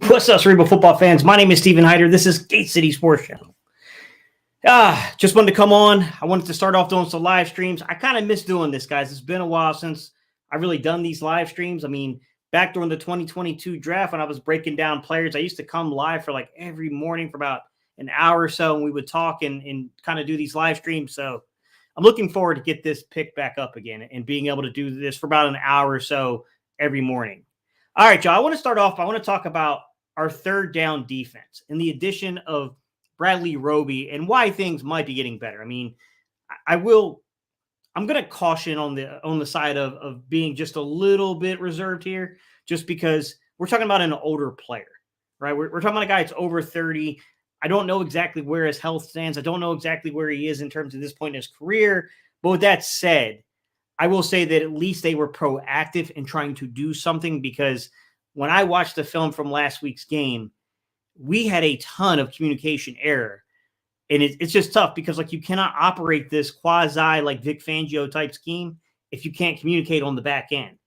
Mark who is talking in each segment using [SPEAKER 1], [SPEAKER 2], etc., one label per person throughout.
[SPEAKER 1] What's up, Cerebral football fans? My name is Steven Hyder. This is Gate City Sports Channel. Just wanted to come on. I wanted to start off doing some live streams. I kind of miss doing this, guys. It's been a while since I've really done these live streams. I mean, back during the 2022 draft when I was breaking down players, I used to come live for like every morning for about an hour or so, and we would talk and kind of do these live streams. So I'm looking forward to get this picked back up again and being able to do this for about an hour or so every morning. All right, y'all. I want to start off. I want to talk about our third down defense and the addition of Bradley Roby and why things might be getting better. I mean, I'm going to caution on the side of being just a little bit reserved here, just because we're talking about an older player, right? We're talking about a guy that's over 30. I don't know exactly where his health stands. I don't know exactly where he is in terms of this point in his career. But with that said, I will say that at least they were proactive in trying to do something, because when I watched the film from last week's game, we had a ton of communication error. And it's just tough because, like, you cannot operate this quasi, like, Vic Fangio type scheme if you can't communicate on the back end.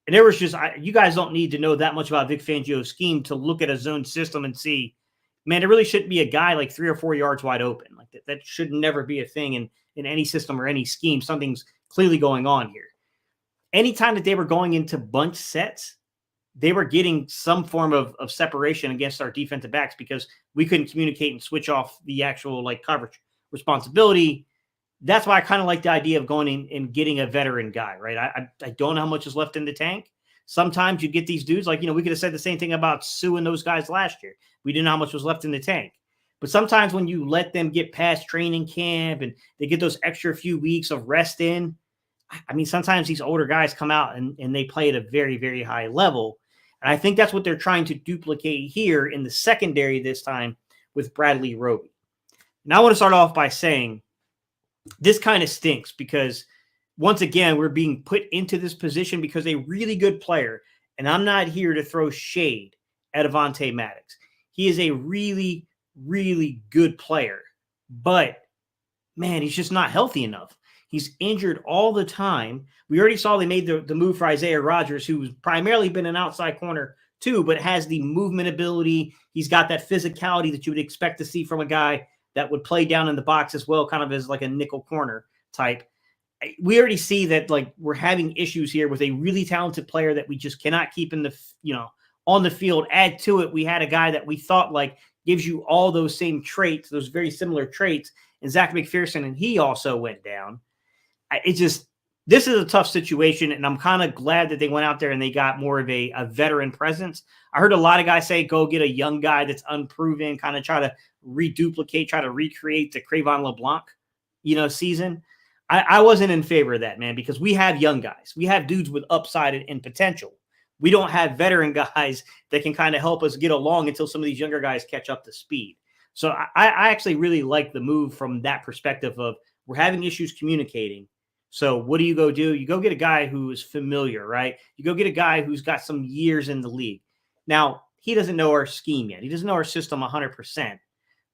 [SPEAKER 1] And there was just, you guys don't need to know that much about Vic Fangio's scheme to look at a zone system and see, man, there really shouldn't be a guy like 3 or 4 yards wide open. Like that should never be a thing in any system or any scheme. Something's clearly going on here. Anytime that they were going into bunch sets, they were getting some form of separation against our defensive backs because we couldn't communicate and switch off the actual like coverage responsibility. That's why I kind of like the idea of going in and getting a veteran guy, right? I don't know how much is left in the tank. Sometimes you get these dudes like, we could have said the same thing about Sue and those guys last year. We didn't know how much was left in the tank. But sometimes when you let them get past training camp and they get those extra few weeks of rest in, I mean, sometimes these older guys come out and they play at a very, very high level. And I think that's what they're trying to duplicate here in the secondary this time with Bradley Roby. Now I want to start off by saying this kind of stinks because, once again, we're being put into this position because a really good player, and I'm not here to throw shade at Avonte Maddox. He is a really, really good player, but, man, he's just not healthy enough. He's injured all the time. We already saw they made the move for Isaiah Rodgers, who's primarily been an outside corner too, but has the movement ability. He's got that physicality that you would expect to see from a guy that would play down in the box as well, kind of as like a nickel corner type. We already see that, like, we're having issues here with a really talented player that we just cannot keep in the, on the field. Add to it, we had a guy that we thought like gives you all those same traits, those very similar traits, and Zach McPherson, and he also went down. This is a tough situation, and I'm kind of glad that they went out there and they got more of a veteran presence. I heard a lot of guys say, go get a young guy that's unproven, kind of try to try to recreate the Crevon LeBlanc, season. I wasn't in favor of that, man, because we have young guys. We have dudes with upside and potential. We don't have veteran guys that can kind of help us get along until some of these younger guys catch up to speed. So I actually really like the move from that perspective of we're having issues communicating. So what do? You go get a guy who is familiar, right? You go get a guy who's got some years in the league. Now, he doesn't know our scheme yet. He doesn't know our system 100%.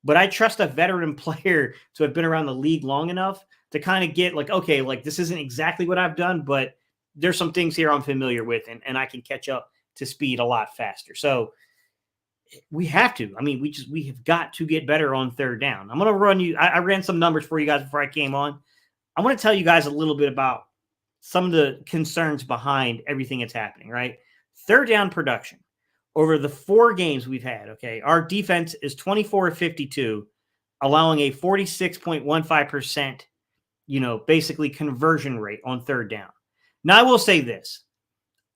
[SPEAKER 1] But I trust a veteran player to have been around the league long enough to kind of get like, okay, like this isn't exactly what I've done, but there's some things here I'm familiar with and I can catch up to speed a lot faster. So we have to. I mean, we have got to get better on third down. I'm going to run you. I ran some numbers for you guys before I came on. I want to tell you guys a little bit about some of the concerns behind everything that's happening, right? Third down production over the 4 games we've had, okay, our defense is 24 of 52, allowing a 46.15%, basically conversion rate on third down. Now, I will say this.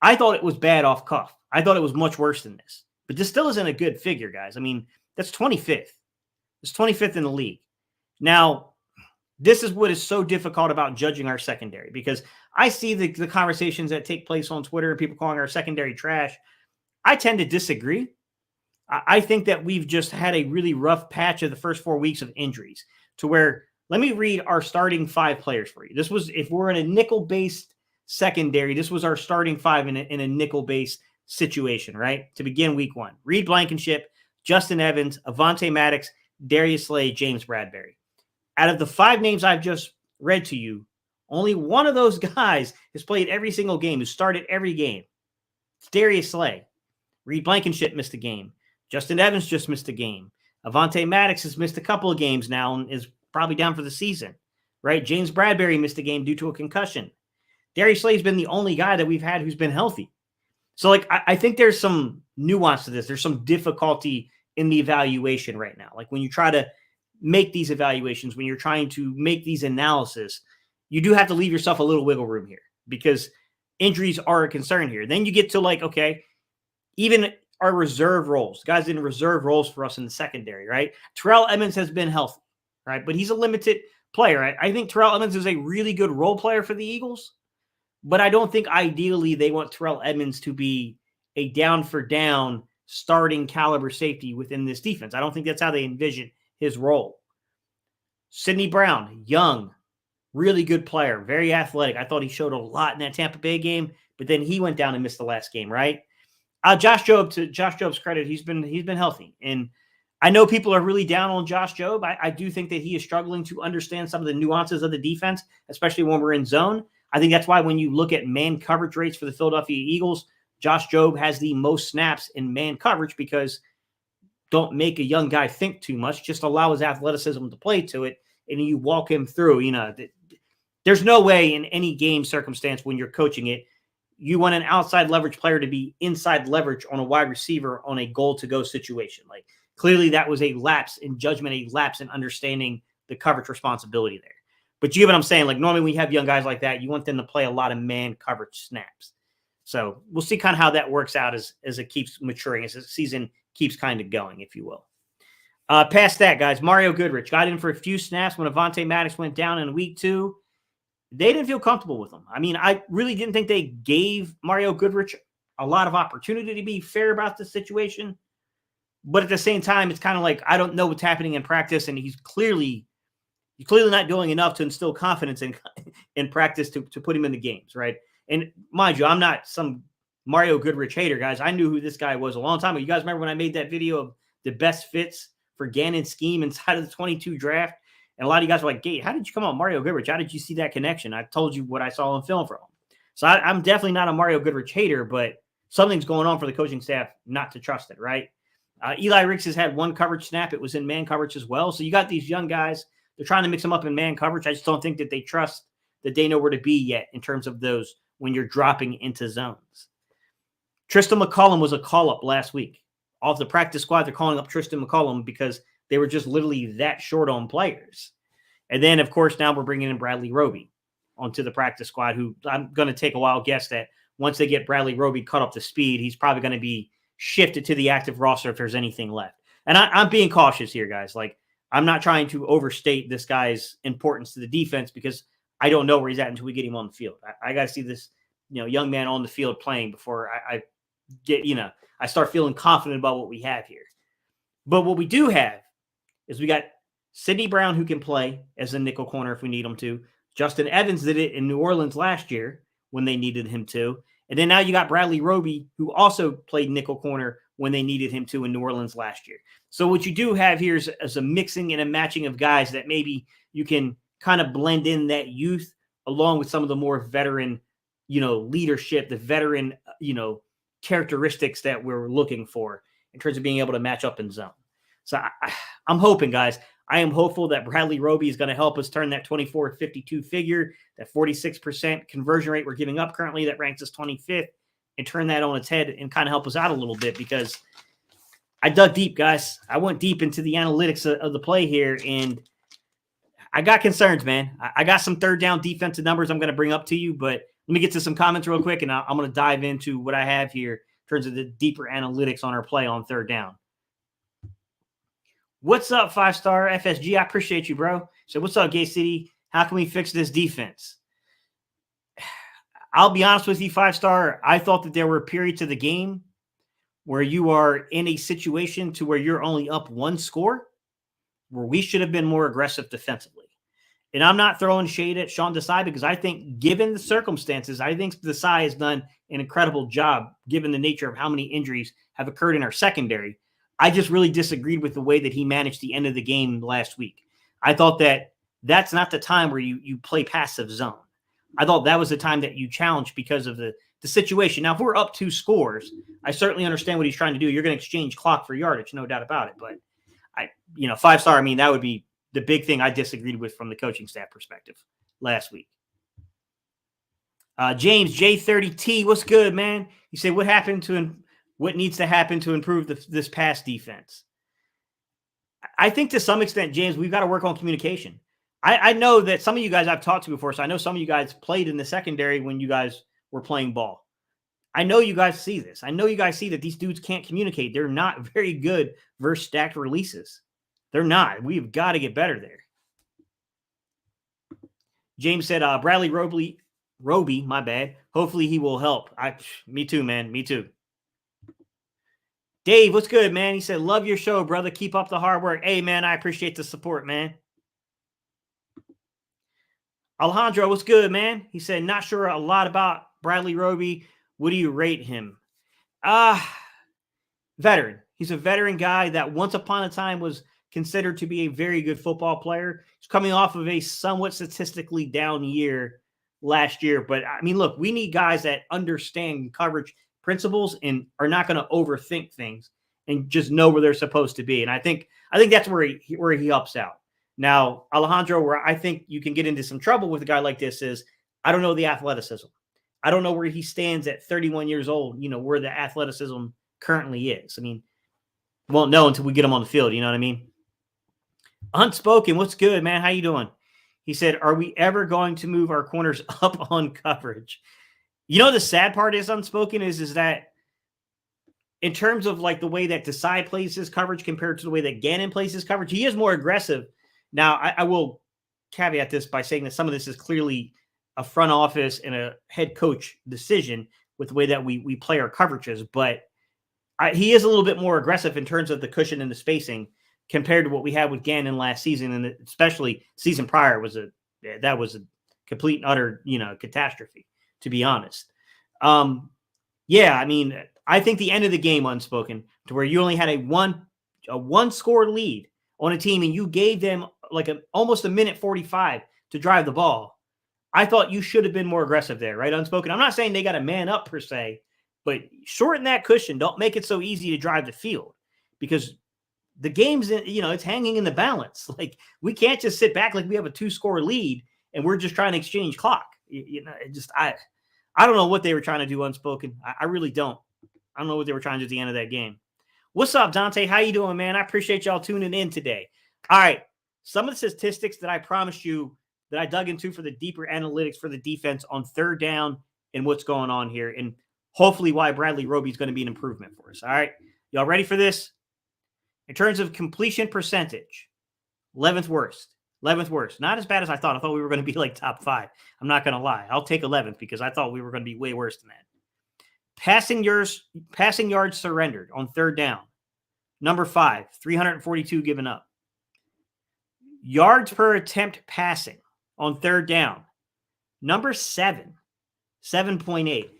[SPEAKER 1] I thought it was bad off cuff. I thought it was much worse than this. But this still isn't a good figure, guys. I mean, that's 25th. It's 25th in the league. Now, this is what is so difficult about judging our secondary, because I see the conversations that take place on Twitter and people calling our secondary trash. I tend to disagree. I think that we've just had a really rough patch of the first 4 weeks of injuries to where, let me read our starting 5 players for you. This was, if we're in a nickel-based secondary, this was our starting 5 in a nickel-based situation, right? To begin week 1. Reed Blankenship, Justin Evans, Avonte Maddox, Darius Slay, James Bradbury. Out of the 5 names I've just read to you, only one of those guys has played every single game, who started every game. It's Darius Slay. Reed Blankenship missed a game. Justin Evans just missed a game. Avonte Maddox has missed a couple of games now and is probably down for the season, right? James Bradbury missed a game due to a concussion. Darius Slay's been the only guy that we've had who's been healthy. So, like, I think there's some nuance to this. There's some difficulty in the evaluation right now. Like, when you try to make these evaluations, when you're trying to make these analysis, you do have to leave yourself a little wiggle room here because injuries are a concern here. Then you get to, like, okay, even our reserve roles, guys in reserve roles for us in the secondary, right? Terrell Edmunds has been healthy, right? But he's a limited player. I think Terrell Edmunds is a really good role player for the Eagles, but I don't think ideally they want Terrell Edmunds to be a down for down starting caliber safety within this defense. I don't think that's how they envision his role. Sidney Brown, young, really good player, very athletic. I thought he showed a lot in that Tampa Bay game, but then he went down and missed the last game, right? Josh Jobe, to Josh Jobe's credit, he's been healthy. And I know people are really down on Josh Jobe. I do think that he is struggling to understand some of the nuances of the defense, especially when we're in zone. I think that's why when you look at man coverage rates for the Philadelphia Eagles, Josh Jobe has the most snaps in man coverage because don't make a young guy think too much. Just allow his athleticism to play to it, and you walk him through. There's no way in any game circumstance when you're coaching it, you want an outside leverage player to be inside leverage on a wide receiver on a goal-to-go situation. Like, clearly that was a lapse in judgment, a lapse in understanding the coverage responsibility there. But you get what I'm saying? Like, normally when you have young guys like that, you want them to play a lot of man coverage snaps. So we'll see kind of how that works out as it keeps maturing, as the season keeps kind of going, if you will. Past that, guys, Mario Goodrich got in for a few snaps when Avonte Maddox went down in week 2. They didn't feel comfortable with him. I mean, I really didn't think they gave Mario Goodrich a lot of opportunity to be fair about the situation. But at the same time, it's kind of like, I don't know what's happening in practice, and he's clearly not doing enough to instill confidence in practice to put him in the games, right? And mind you, I'm not some Mario Goodrich hater, guys. I knew who this guy was a long time ago. You guys remember when I made that video of the best fits for Gannon's scheme inside of the 22 draft? And a lot of you guys were like, Gate, how did you come on Mario Goodrich? How did you see that connection? I told you what I saw on film from him. So I'm definitely not a Mario Goodrich hater, but something's going on for the coaching staff not to trust it, right? Eli Ricks has had one coverage snap. It was in man coverage as well. So you got these young guys. They're trying to mix them up in man coverage. I just don't think that they trust that they know where to be yet in terms of those when you're dropping into zones. Tristan McCollum was a call-up last week. Off the practice squad, they're calling up Tristan McCollum because they were just literally that short on players. And then, of course, now we're bringing in Bradley Roby onto the practice squad, who I'm going to take a wild guess that once they get Bradley Roby cut up to speed, he's probably going to be shifted to the active roster if there's anything left. And I'm being cautious here, guys. Like, I'm not trying to overstate this guy's importance to the defense because I don't know where he's at until we get him on the field. I got to see this, young man on the field playing before I get, I start feeling confident about what we have here. But what we do have is we got Sidney Brown, who can play as a nickel corner if we need him to. Justin Evans did it in New Orleans last year when they needed him to. And then now you got Bradley Roby, who also played nickel corner when they needed him to in New Orleans last year. So what you do have here is a mixing and a matching of guys that maybe you can kind of blend in that youth along with some of the more veteran, leadership, the veteran, characteristics that we're looking for in terms of being able to match up in zone. So I'm hoping, guys, I am hopeful that Bradley Roby is going to help us turn that 24-52 figure, that 46% conversion rate we're giving up currently that ranks us 25th, and turn that on its head and kind of help us out a little bit, because I dug deep, guys. I went deep into the analytics of the play here, and I got concerns, man. I got some third down defensive numbers I'm going to bring up to you, but let me get to some comments real quick, and I'm going to dive into what I have here in terms of the deeper analytics on our play on third down. What's up, 5-star FSG? I appreciate you, bro. So what's up, Gay City? How can we fix this defense? I'll be honest with you, 5-star. I thought that there were periods of the game where you are in a situation to where you're only up one score, where we should have been more aggressive defensively. And I'm not throwing shade at Sean Desai because I think, given the circumstances, I think Desai has done an incredible job given the nature of how many injuries have occurred in our secondary. I just really disagreed with the way that he managed the end of the game last week. I thought that that's not the time where you play passive zone. I thought that was the time that you challenge because of the situation. Now, if we're up 2 scores, I certainly understand what he's trying to do. You're going to exchange clock for yardage, no doubt about it. But 5-star, I mean, that would be the big thing I disagreed with from the coaching staff perspective last week. James J30T, what's good, man? He said, what needs to happen to improve this pass defense? I think to some extent, James, we've got to work on communication. I know that some of you guys I've talked to before, so I know some of you guys played in the secondary when you guys were playing ball. I know you guys see this. I know you guys see that these dudes can't communicate. They're not very good versus stacked releases. They're not. We've got to get better there. James said, Bradley Roby, my bad. Hopefully he will help. Me too, man. Me too. Dave, what's good, man? He said, love your show, brother. Keep up the hard work. Hey, man, I appreciate the support, man. Alejandro, what's good, man? He said, not sure a lot about Bradley Roby. What do you rate him? Veteran. He's a veteran guy that once upon a time was considered to be a very good football player. He's coming off of a somewhat statistically down year last year. But, I mean, look, we need guys that understand coverage principles and are not going to overthink things and just know where they're supposed to be. And I think that's where he helps out. Now, Alejandro, where I think you can get into some trouble with a guy like this is I don't know the athleticism. I don't know where he stands at 31 years old, where the athleticism currently is. I mean, won't know until we get him on the field. You know what I mean? Unspoken, what's good, man? How you doing? He said, are we ever going to move our corners up on coverage? The sad part is Unspoken is that in terms of like the way that Desai plays his coverage compared to the way that Gannon plays his coverage, he is more aggressive. Now, I will caveat this by saying that some of this is clearly a front office and a head coach decision with the way that we play our coverages, but he is a little bit more aggressive in terms of the cushion and the spacing compared to what we had with Gannon last season, and especially season prior was a complete and utter catastrophe, to be honest. I mean, I think the end of the game, Unspoken, to where you only had a one score lead on a team and you gave them like almost a minute 45 to drive the ball. I thought you should have been more aggressive there, right? Unspoken. I'm not saying they got to man up per se, but shorten that cushion. Don't make it so easy to drive the field because the game's, it's hanging in the balance. Like we can't just sit back like we have a 2-score lead and we're just trying to exchange clock. I don't know what they were trying to do, Unspoken. I really don't. I don't know what they were trying to do at the end of that game. What's up, Dante? How you doing, man? I appreciate y'all tuning in today. All right. Some of the statistics that I promised you that I dug into for the deeper analytics for the defense on third down and what's going on here, and hopefully why Bradley Roby is going to be an improvement for us. All right. Y'all ready for this? In terms of completion percentage, 11th worst. 11th worst. Not as bad as I thought. I thought we were going to be like top 5. I'm not going to lie. I'll take 11th because I thought we were going to be way worse than that. Passing yards surrendered on third down. Number 5, 342 given up. Yards per attempt passing on third down. Number 7, 7.8.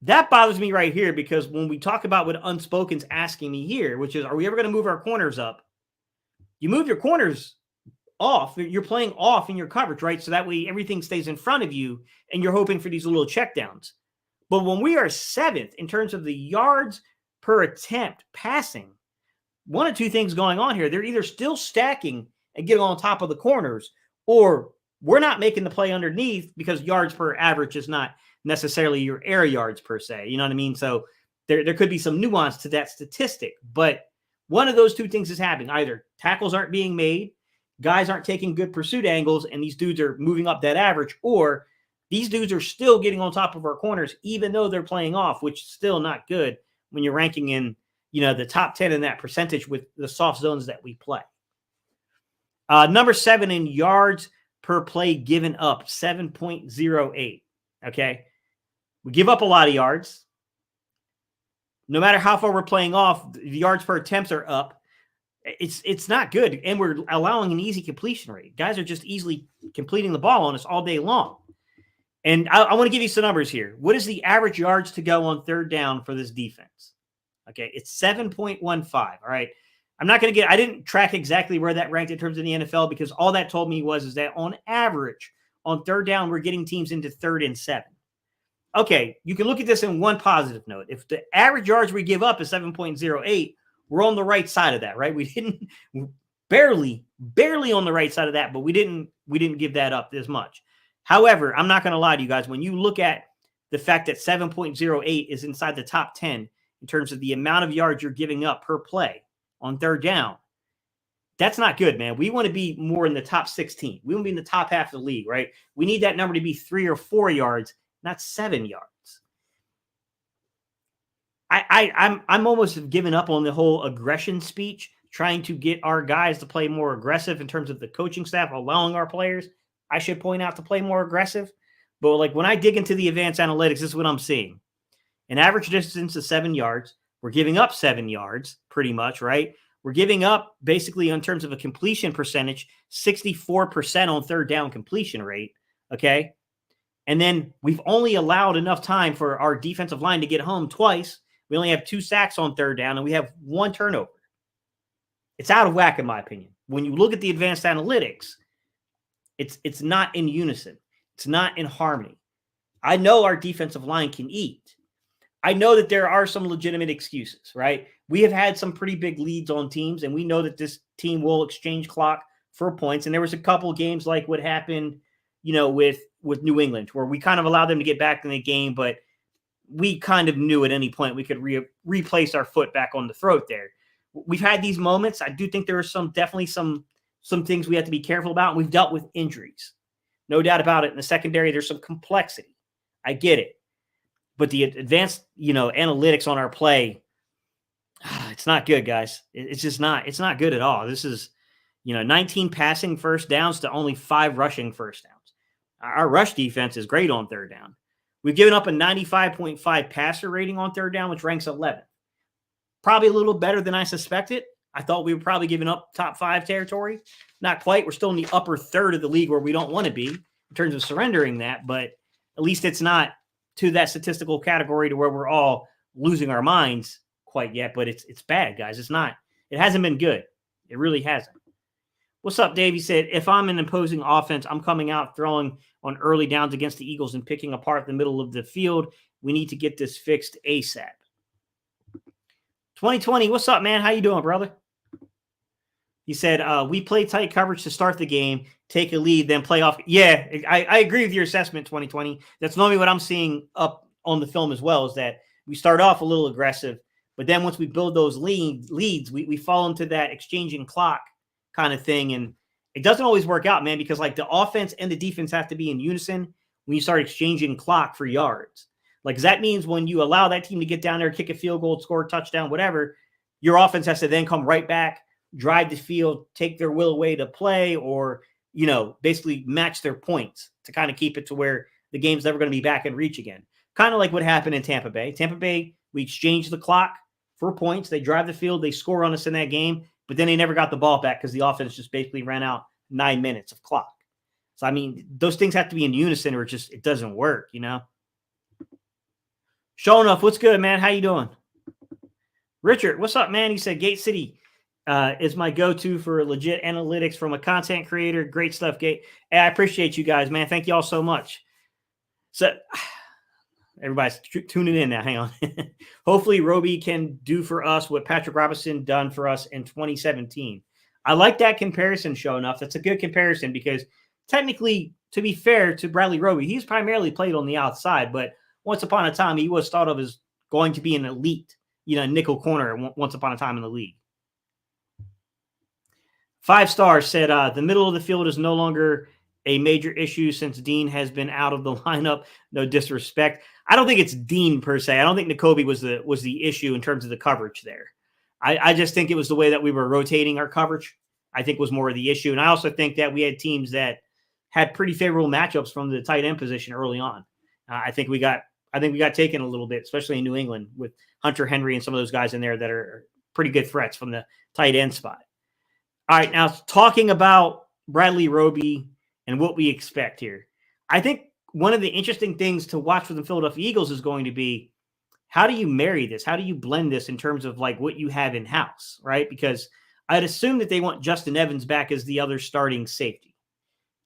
[SPEAKER 1] That bothers me right here because when we talk about what Unspoken's asking me here, which is, are we ever going to move our corners up? You move your corners off. You're playing off in your coverage, right? So that way everything stays in front of you and you're hoping for these little checkdowns. But when we are 7th in terms of the yards per attempt passing, one of two things going on here. They're either still stacking and getting on top of the corners, or we're not making the play underneath because yards per average is not necessarily your air yards per se. You know what I mean? So there could be some nuance to that statistic, but one of those two things is happening. Either tackles aren't being made, guys aren't taking good pursuit angles, and these dudes are moving up that average, or these dudes are still getting on top of our corners, even though they're playing off, which is still not good when you're ranking in, the top 10 in that percentage with the soft zones that we play. Number 7 in yards per play given up, 7.08. Okay. We give up a lot of yards. No matter how far we're playing off, the yards per attempts are up. It's not good, and we're allowing an easy completion rate. Guys are just easily completing the ball on us all day long. And I want to give you some numbers here. What is the average yards to go on third down for this defense? Okay, it's 7.15. All right. I didn't track exactly where that ranked in terms of the NFL, because all that told me is that on average, on third down, we're getting teams into 3rd and 7. Okay, you can look at this in one positive note. If the average yards we give up is 7.08, we're on the right side of that, right? We didn't barely on the right side of that, but we didn't give that up as much. However, I'm not going to lie to you guys. When you look at the fact that 7.08 is inside the top 10 in terms of the amount of yards you're giving up per play on third down, that's not good, man. We want to be more in the top 16. We want to be in the top half of the league, right? We need that number to be 3 or 4 yards, not 7 yards. I'm almost given up on the whole aggression speech, trying to get our guys to play more aggressive in terms of the coaching staff allowing our players, I should point out, to play more aggressive. But like when I dig into the advanced analytics, this is what I'm seeing. An average distance of 7 yards. We're giving up 7 yards pretty much, right? We're giving up basically in terms of a completion percentage, 64% on third down completion rate. Okay. And then we've only allowed enough time for our defensive line to get home twice. We only have 2 sacks on third down, and we have 1 turnover. It's out of whack, in my opinion. When you look at the advanced analytics, it's not in unison. It's not in harmony. I know our defensive line can eat. I know that there are some legitimate excuses, right? We have had some pretty big leads on teams, and we know that this team will exchange clock for points. And there was a couple games like what happened, with New England, where we kind of allowed them to get back in the game, but we kind of knew at any point we could replace our foot back on the throat there. We've had these moments. I do think there are definitely some things we have to be careful about. And we've dealt with injuries. No doubt about it. In the secondary, there's some complexity. I get it. But the advanced, analytics on our play, it's not good, guys. It's just not. It's not good at all. This is, 19 passing first downs to only 5 rushing first downs. Our rush defense is great on third down. We've given up a 95.5 passer rating on third down, which ranks 11th. Probably a little better than I suspected. I thought we were probably giving up top 5 territory. Not quite. We're still in the upper third of the league where we don't want to be in terms of surrendering that, but at least it's not to that statistical category to where we're all losing our minds quite yet, but it's bad, guys. It's not. It hasn't been good. It really hasn't. What's up, Dave? He said, if I'm an opposing offense, I'm coming out throwing on early downs against the Eagles and picking apart the middle of the field. We need to get this fixed ASAP. 2020, what's up, man? How you doing, brother? He said, we play tight coverage to start the game, take a lead, then play off. Yeah, I agree with your assessment, 2020. That's normally what I'm seeing up on the film as well, is that we start off a little aggressive, but then once we build those leads, we fall into that exchanging clock kind of thing. And it doesn't always work out, man, because like the offense and the defense have to be in unison when you start exchanging clock for yards. Like, 'cause that means when you allow that team to get down there, kick a field goal, score a touchdown, whatever, your offense has to then come right back, drive the field, take their will away to play, or, basically match their points to kind of keep it to where the game's never going to be back in reach again. Kind of like what happened in Tampa Bay. Tampa Bay, we exchanged the clock for points. They drive the field. They score on us in that game, but then they never got the ball back because the offense just basically ran out 9 minutes of clock. So, I mean, those things have to be in unison or it doesn't work, Show enough. What's good, man? How you doing? Richard, what's up, man? He said, Gate City is my go-to for legit analytics from a content creator. Great stuff, Gate. Hey, I appreciate you guys, man. Thank you all so much. So everybody's tuning in now. Hang on. Hopefully Roby can do for us what Patrick Robinson done for us in 2017. I like that comparison, Show enough. That's a good comparison because technically, to be fair to Bradley Roby, he's primarily played on the outside, but once upon a time, he was thought of as going to be an elite, nickel corner once upon a time in the league. 5 stars said, the middle of the field is no longer a major issue since Dean has been out of the lineup. No disrespect. I don't think it's Dean per se. I don't think Nakobe was the issue in terms of the coverage there. I just think it was the way that we were rotating our coverage, I think was more of the issue. And I also think that we had teams that had pretty favorable matchups from the tight end position early on. I think we got I think we got taken a little bit, especially in New England with Hunter Henry and some of those guys in there that are pretty good threats from the tight end spot. All right, now talking about Bradley Roby and what we expect here. I think one of the interesting things to watch for the Philadelphia Eagles is going to be, how do you marry this? How do you blend this in terms of like what you have in house, right? Because I'd assume that they want Justin Evans back as the other starting safety.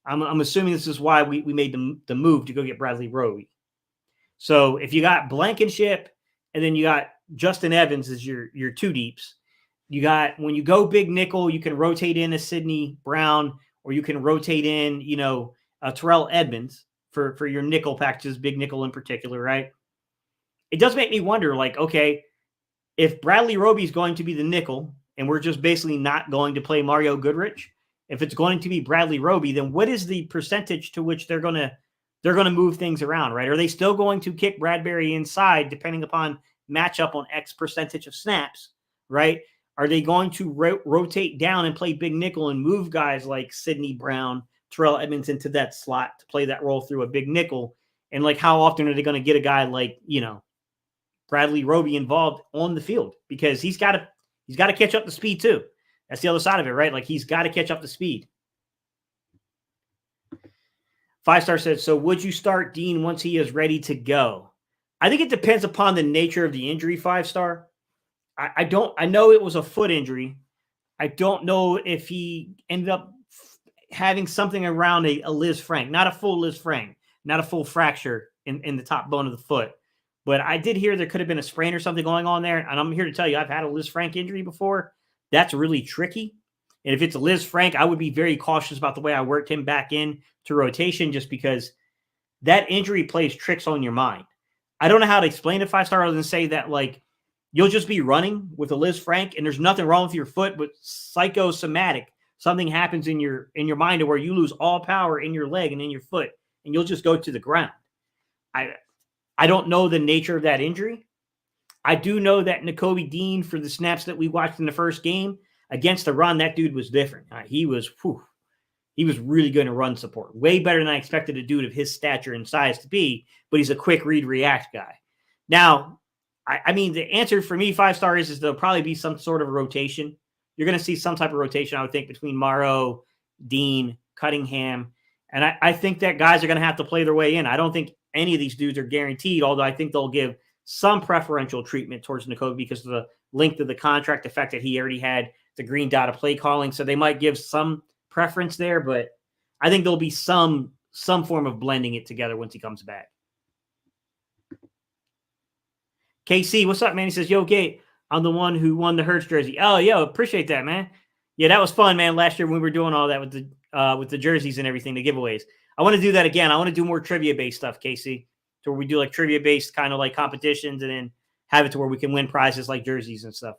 [SPEAKER 1] I'm assuming this is why we made the move to go get Bradley Roby. So if you got Blankenship and then you got Justin Evans as your two deeps, you got, when you go big nickel, you can rotate in a Sidney Brown, or you can rotate in, Terrell Edmonds for your nickel packages, big nickel in particular, right? It does make me wonder, like, okay, if Bradley Roby is going to be the nickel and we're just basically not going to play Mario Goodrich, if it's going to be Bradley Roby, then what is the percentage to which they're going to move things around, right? Are they still going to kick Bradbury inside depending upon matchup on X percentage of snaps, right? Are they going to rotate down and play big nickel and move guys like Sidney Brown, Terrell Edmonds into that slot to play that role through a big nickel? And like, how often are they going to get a guy like, Bradley Roby involved on the field? Because he's got to catch up to speed too. That's the other side of it, right? Like, he's got to catch up to speed. 5-star said, so would you start Dean once he is ready to go? I think it depends upon the nature of the injury, 5-star. I know it was a foot injury. I don't know if he ended up having something around a Liz Frank, not a full Liz Frank, not a full fracture in the top bone of the foot. But I did hear there could have been a sprain or something going on there. And I'm here to tell you, I've had a Liz Frank injury before. That's really tricky. And if it's a Liz Frank, I would be very cautious about the way I worked him back in to rotation, just because that injury plays tricks on your mind. I don't know how to explain it, 5-star, other than say that, like, you'll just be running with a Liz Frank and there's nothing wrong with your foot, but psychosomatic, something happens in your mind to where you lose all power in your leg and in your foot, and you'll just go to the ground. I don't know the nature of that injury. I do know that Nakobe Dean, for the snaps that we watched in the first game against the run, that dude was different. He was really good in run support, way better than I expected a dude of his stature and size to be, but he's a quick read react guy. Now, I mean, the answer for me, 5-star, is there'll probably be some sort of rotation. You're going to see some type of rotation, I would think, between Morrow, Dean, Cunningham. And I think that guys are going to have to play their way in. I don't think any of these dudes are guaranteed, although I think they'll give some preferential treatment towards Nakobe because of the length of the contract, the fact that he already had the green dot of play calling. So they might give some preference there, but I think there'll be some form of blending it together once he comes back. KC, what's up, man? He says, yo, Gate, I'm the one who won the Hurts jersey. Oh, yo, appreciate that, man. Yeah, that was fun, man. Last year when we were doing all that with the jerseys and everything, the giveaways. I want to do that again. I want to do more trivia-based stuff, KC, to where we do like trivia-based kind of like competitions and then have it to where we can win prizes like jerseys and stuff.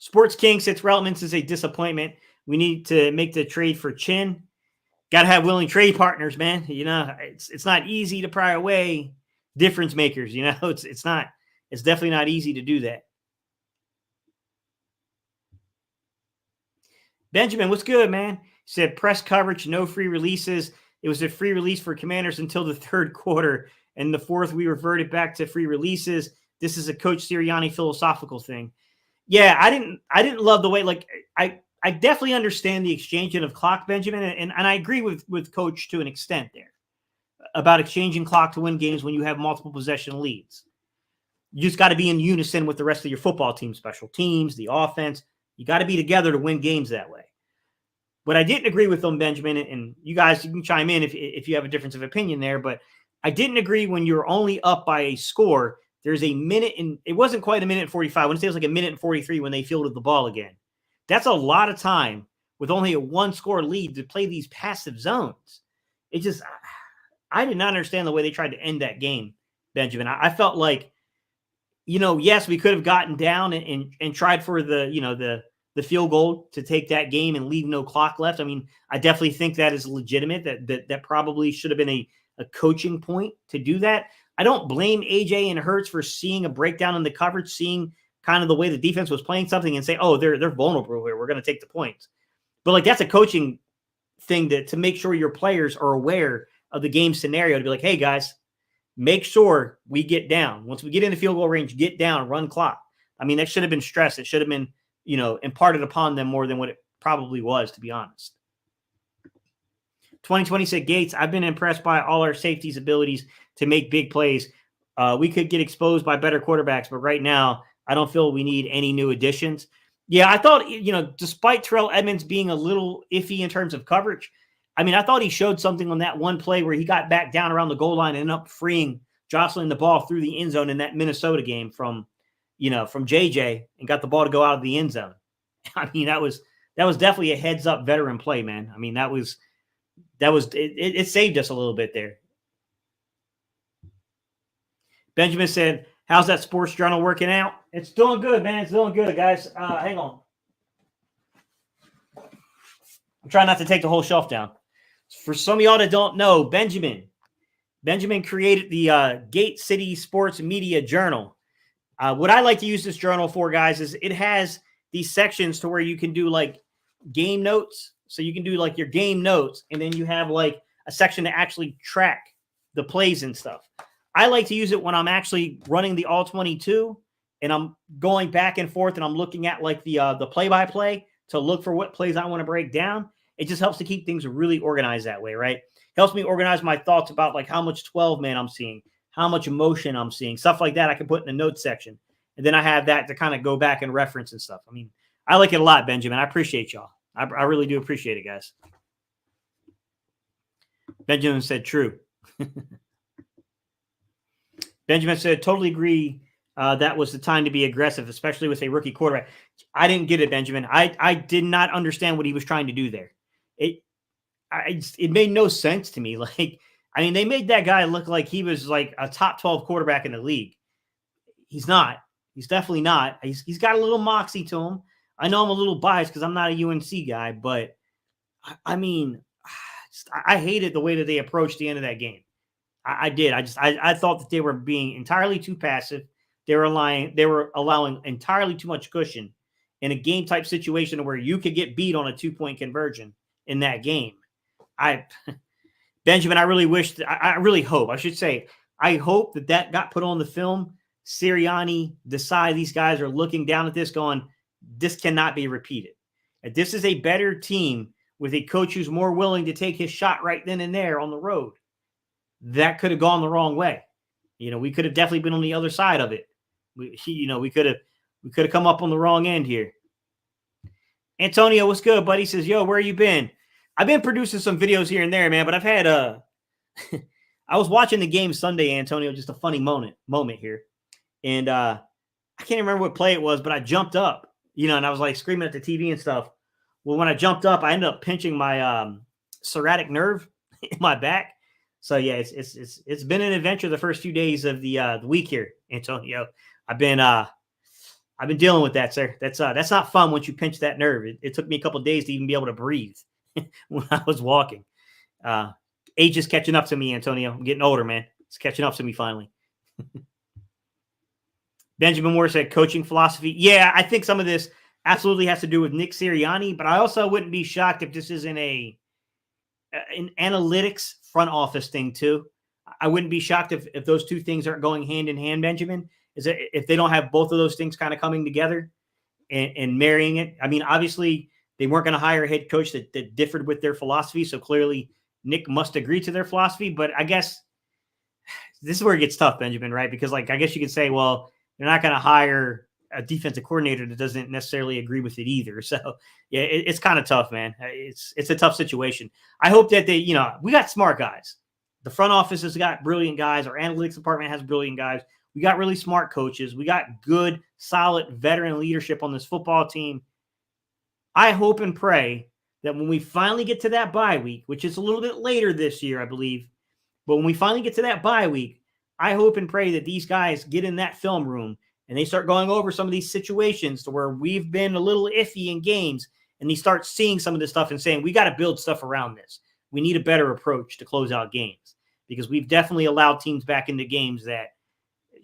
[SPEAKER 1] Sports King says Reltmans is a disappointment. We need to make the trade for Chin. Got to have willing trade partners, man. It's not easy to pry away difference makers. It's definitely not easy to do that. Benjamin, what's good, man? He said press coverage, no free releases. It was a free release for Commanders until the third quarter. And the fourth, we reverted back to free releases. This is a Coach Sirianni philosophical thing. Yeah, I didn't love the way, like, I definitely understand the exchanging of clock, Benjamin, and I agree with Coach to an extent there about exchanging clock to win games when you have multiple possession leads. You just got to be in unison with the rest of your football team, special teams, the offense. You got to be together to win games that way. But I didn't agree with them, Benjamin, and you guys, you can chime in if you have a difference of opinion there, but I didn't agree when you're only up by a score. There's a minute, and it wasn't quite a minute and 45. I want to say it was like a minute and 43 when they fielded the ball again. That's a lot of time with only a one-score lead to play these passive zones. It just, I did not understand the way they tried to end that game, Benjamin. I felt like, yes, we could have gotten down and tried for the field goal to take that game and leave no clock left. I mean, I definitely think that is legitimate. That probably should have been a coaching point to do that. I don't blame AJ and Hurts for seeing a breakdown in the coverage, seeing kind of the way the defense was playing something and say, oh, they're vulnerable here. We're going to take the points. But like, that's a coaching thing to make sure your players are aware of the game scenario, to be like, hey guys, make sure we get down. Once we get in the field goal range, get down, run clock. I mean, that should have been stressed. It should have been, imparted upon them more than what it probably was, to be honest. 2020 said, Gates, I've been impressed by all our safeties' abilities to make big plays. We could get exposed by better quarterbacks, but right now, I don't feel we need any new additions. Yeah, I thought, despite Terrell Edmunds being a little iffy in terms of coverage, I mean, I thought he showed something on that one play where he got back down around the goal line and ended up jostling the ball through the end zone in that Minnesota game from JJ and got the ball to go out of the end zone. I mean, that was definitely a heads up veteran play, man. I mean, it saved us a little bit there. Benjamin said, how's that sports journal working out? It's doing good, man. It's doing good, guys. Hang on. I'm trying not to take the whole shelf down. For some of y'all that don't know, Benjamin created the Gate City Sports Media Journal. What I like to use this journal for, guys, is it has these sections to where you can do like game notes. So you can do like your game notes, and then you have like a section to actually track the plays and stuff. I like to use it when I'm actually running the all 22 and I'm going back and forth and I'm looking at like the play-by-play to look for what plays I want to break down. It just helps to keep things really organized that way, right? Helps me organize my thoughts about like how much 12 man I'm seeing, how much emotion I'm seeing, stuff like that I can put in the notes section. And then I have that to kind of go back and reference and stuff. I mean, I like it a lot, Benjamin. I appreciate y'all. I really do appreciate it, guys. Benjamin said true. Benjamin said, totally agree. That was the time to be aggressive, especially with a rookie quarterback. I didn't get it, Benjamin. I did not understand what he was trying to do there. It made no sense to me. Like, I mean, they made that guy look like he was like a top 12 quarterback in the league. He's not. He's definitely not. He's got a little moxie to him. I know I'm a little biased because I'm not a UNC guy, but I mean, I hated the way that they approached the end of that game. I did. I thought that they were being entirely too passive. They were allowing entirely too much cushion in a game type situation where you could get beat on a 2-point conversion in that game. Benjamin, I really wish I really hope, I should say, I hope that got put on the film. Sirianni, Desai, these guys are looking down at this going, this cannot be repeated. And this is a better team with a coach who's more willing to take his shot right then and there on the road. That could have gone the wrong way. We could have definitely been on the other side of it. We could have come up on the wrong end here. Antonio, what's good, buddy? Says, yo, where you been? I've been producing some videos here and there, man, but I've had I was watching the game Sunday, Antonio, just a funny moment here. And I can't remember what play it was, but I jumped up, and I was like screaming at the TV and stuff. Well, when I jumped up, I ended up pinching my sciatic nerve in my back. So yeah, it's been an adventure the first few days of the week here, Antonio. I've been dealing with that, sir. That's not fun once you pinch that nerve. It took me a couple of days to even be able to breathe when I was walking. Age is catching up to me, Antonio. I'm getting older, man. It's catching up to me finally. Benjamin Moore said coaching philosophy. Yeah, I think some of this absolutely has to do with Nick Sirianni, but I also wouldn't be shocked if this isn't an analytics front office thing too. I wouldn't be shocked if those two things aren't going hand in hand, Benjamin, is that if they don't have both of those things kind of coming together and marrying it. I mean, obviously they weren't going to hire a head coach that differed with their philosophy. So clearly Nick must agree to their philosophy, but I guess this is where it gets tough, Benjamin, right? Because I guess you could say, well, they're not going to hire a defensive coordinator that doesn't necessarily agree with it either. So yeah, it's kind of tough, man. It's a tough situation. I hope that we got smart guys. The front office has got brilliant guys. Our analytics department has brilliant guys. We got really smart coaches. We got good, solid veteran leadership on this football team. I hope and pray that when we finally get to that bye week, which is a little bit later this year, I believe, but when we finally get to that bye week, I hope and pray that these guys get in that film room and they start going over some of these situations to where we've been a little iffy in games, and they start seeing some of this stuff and saying, we got to build stuff around this. We need a better approach to close out games because we've definitely allowed teams back into games that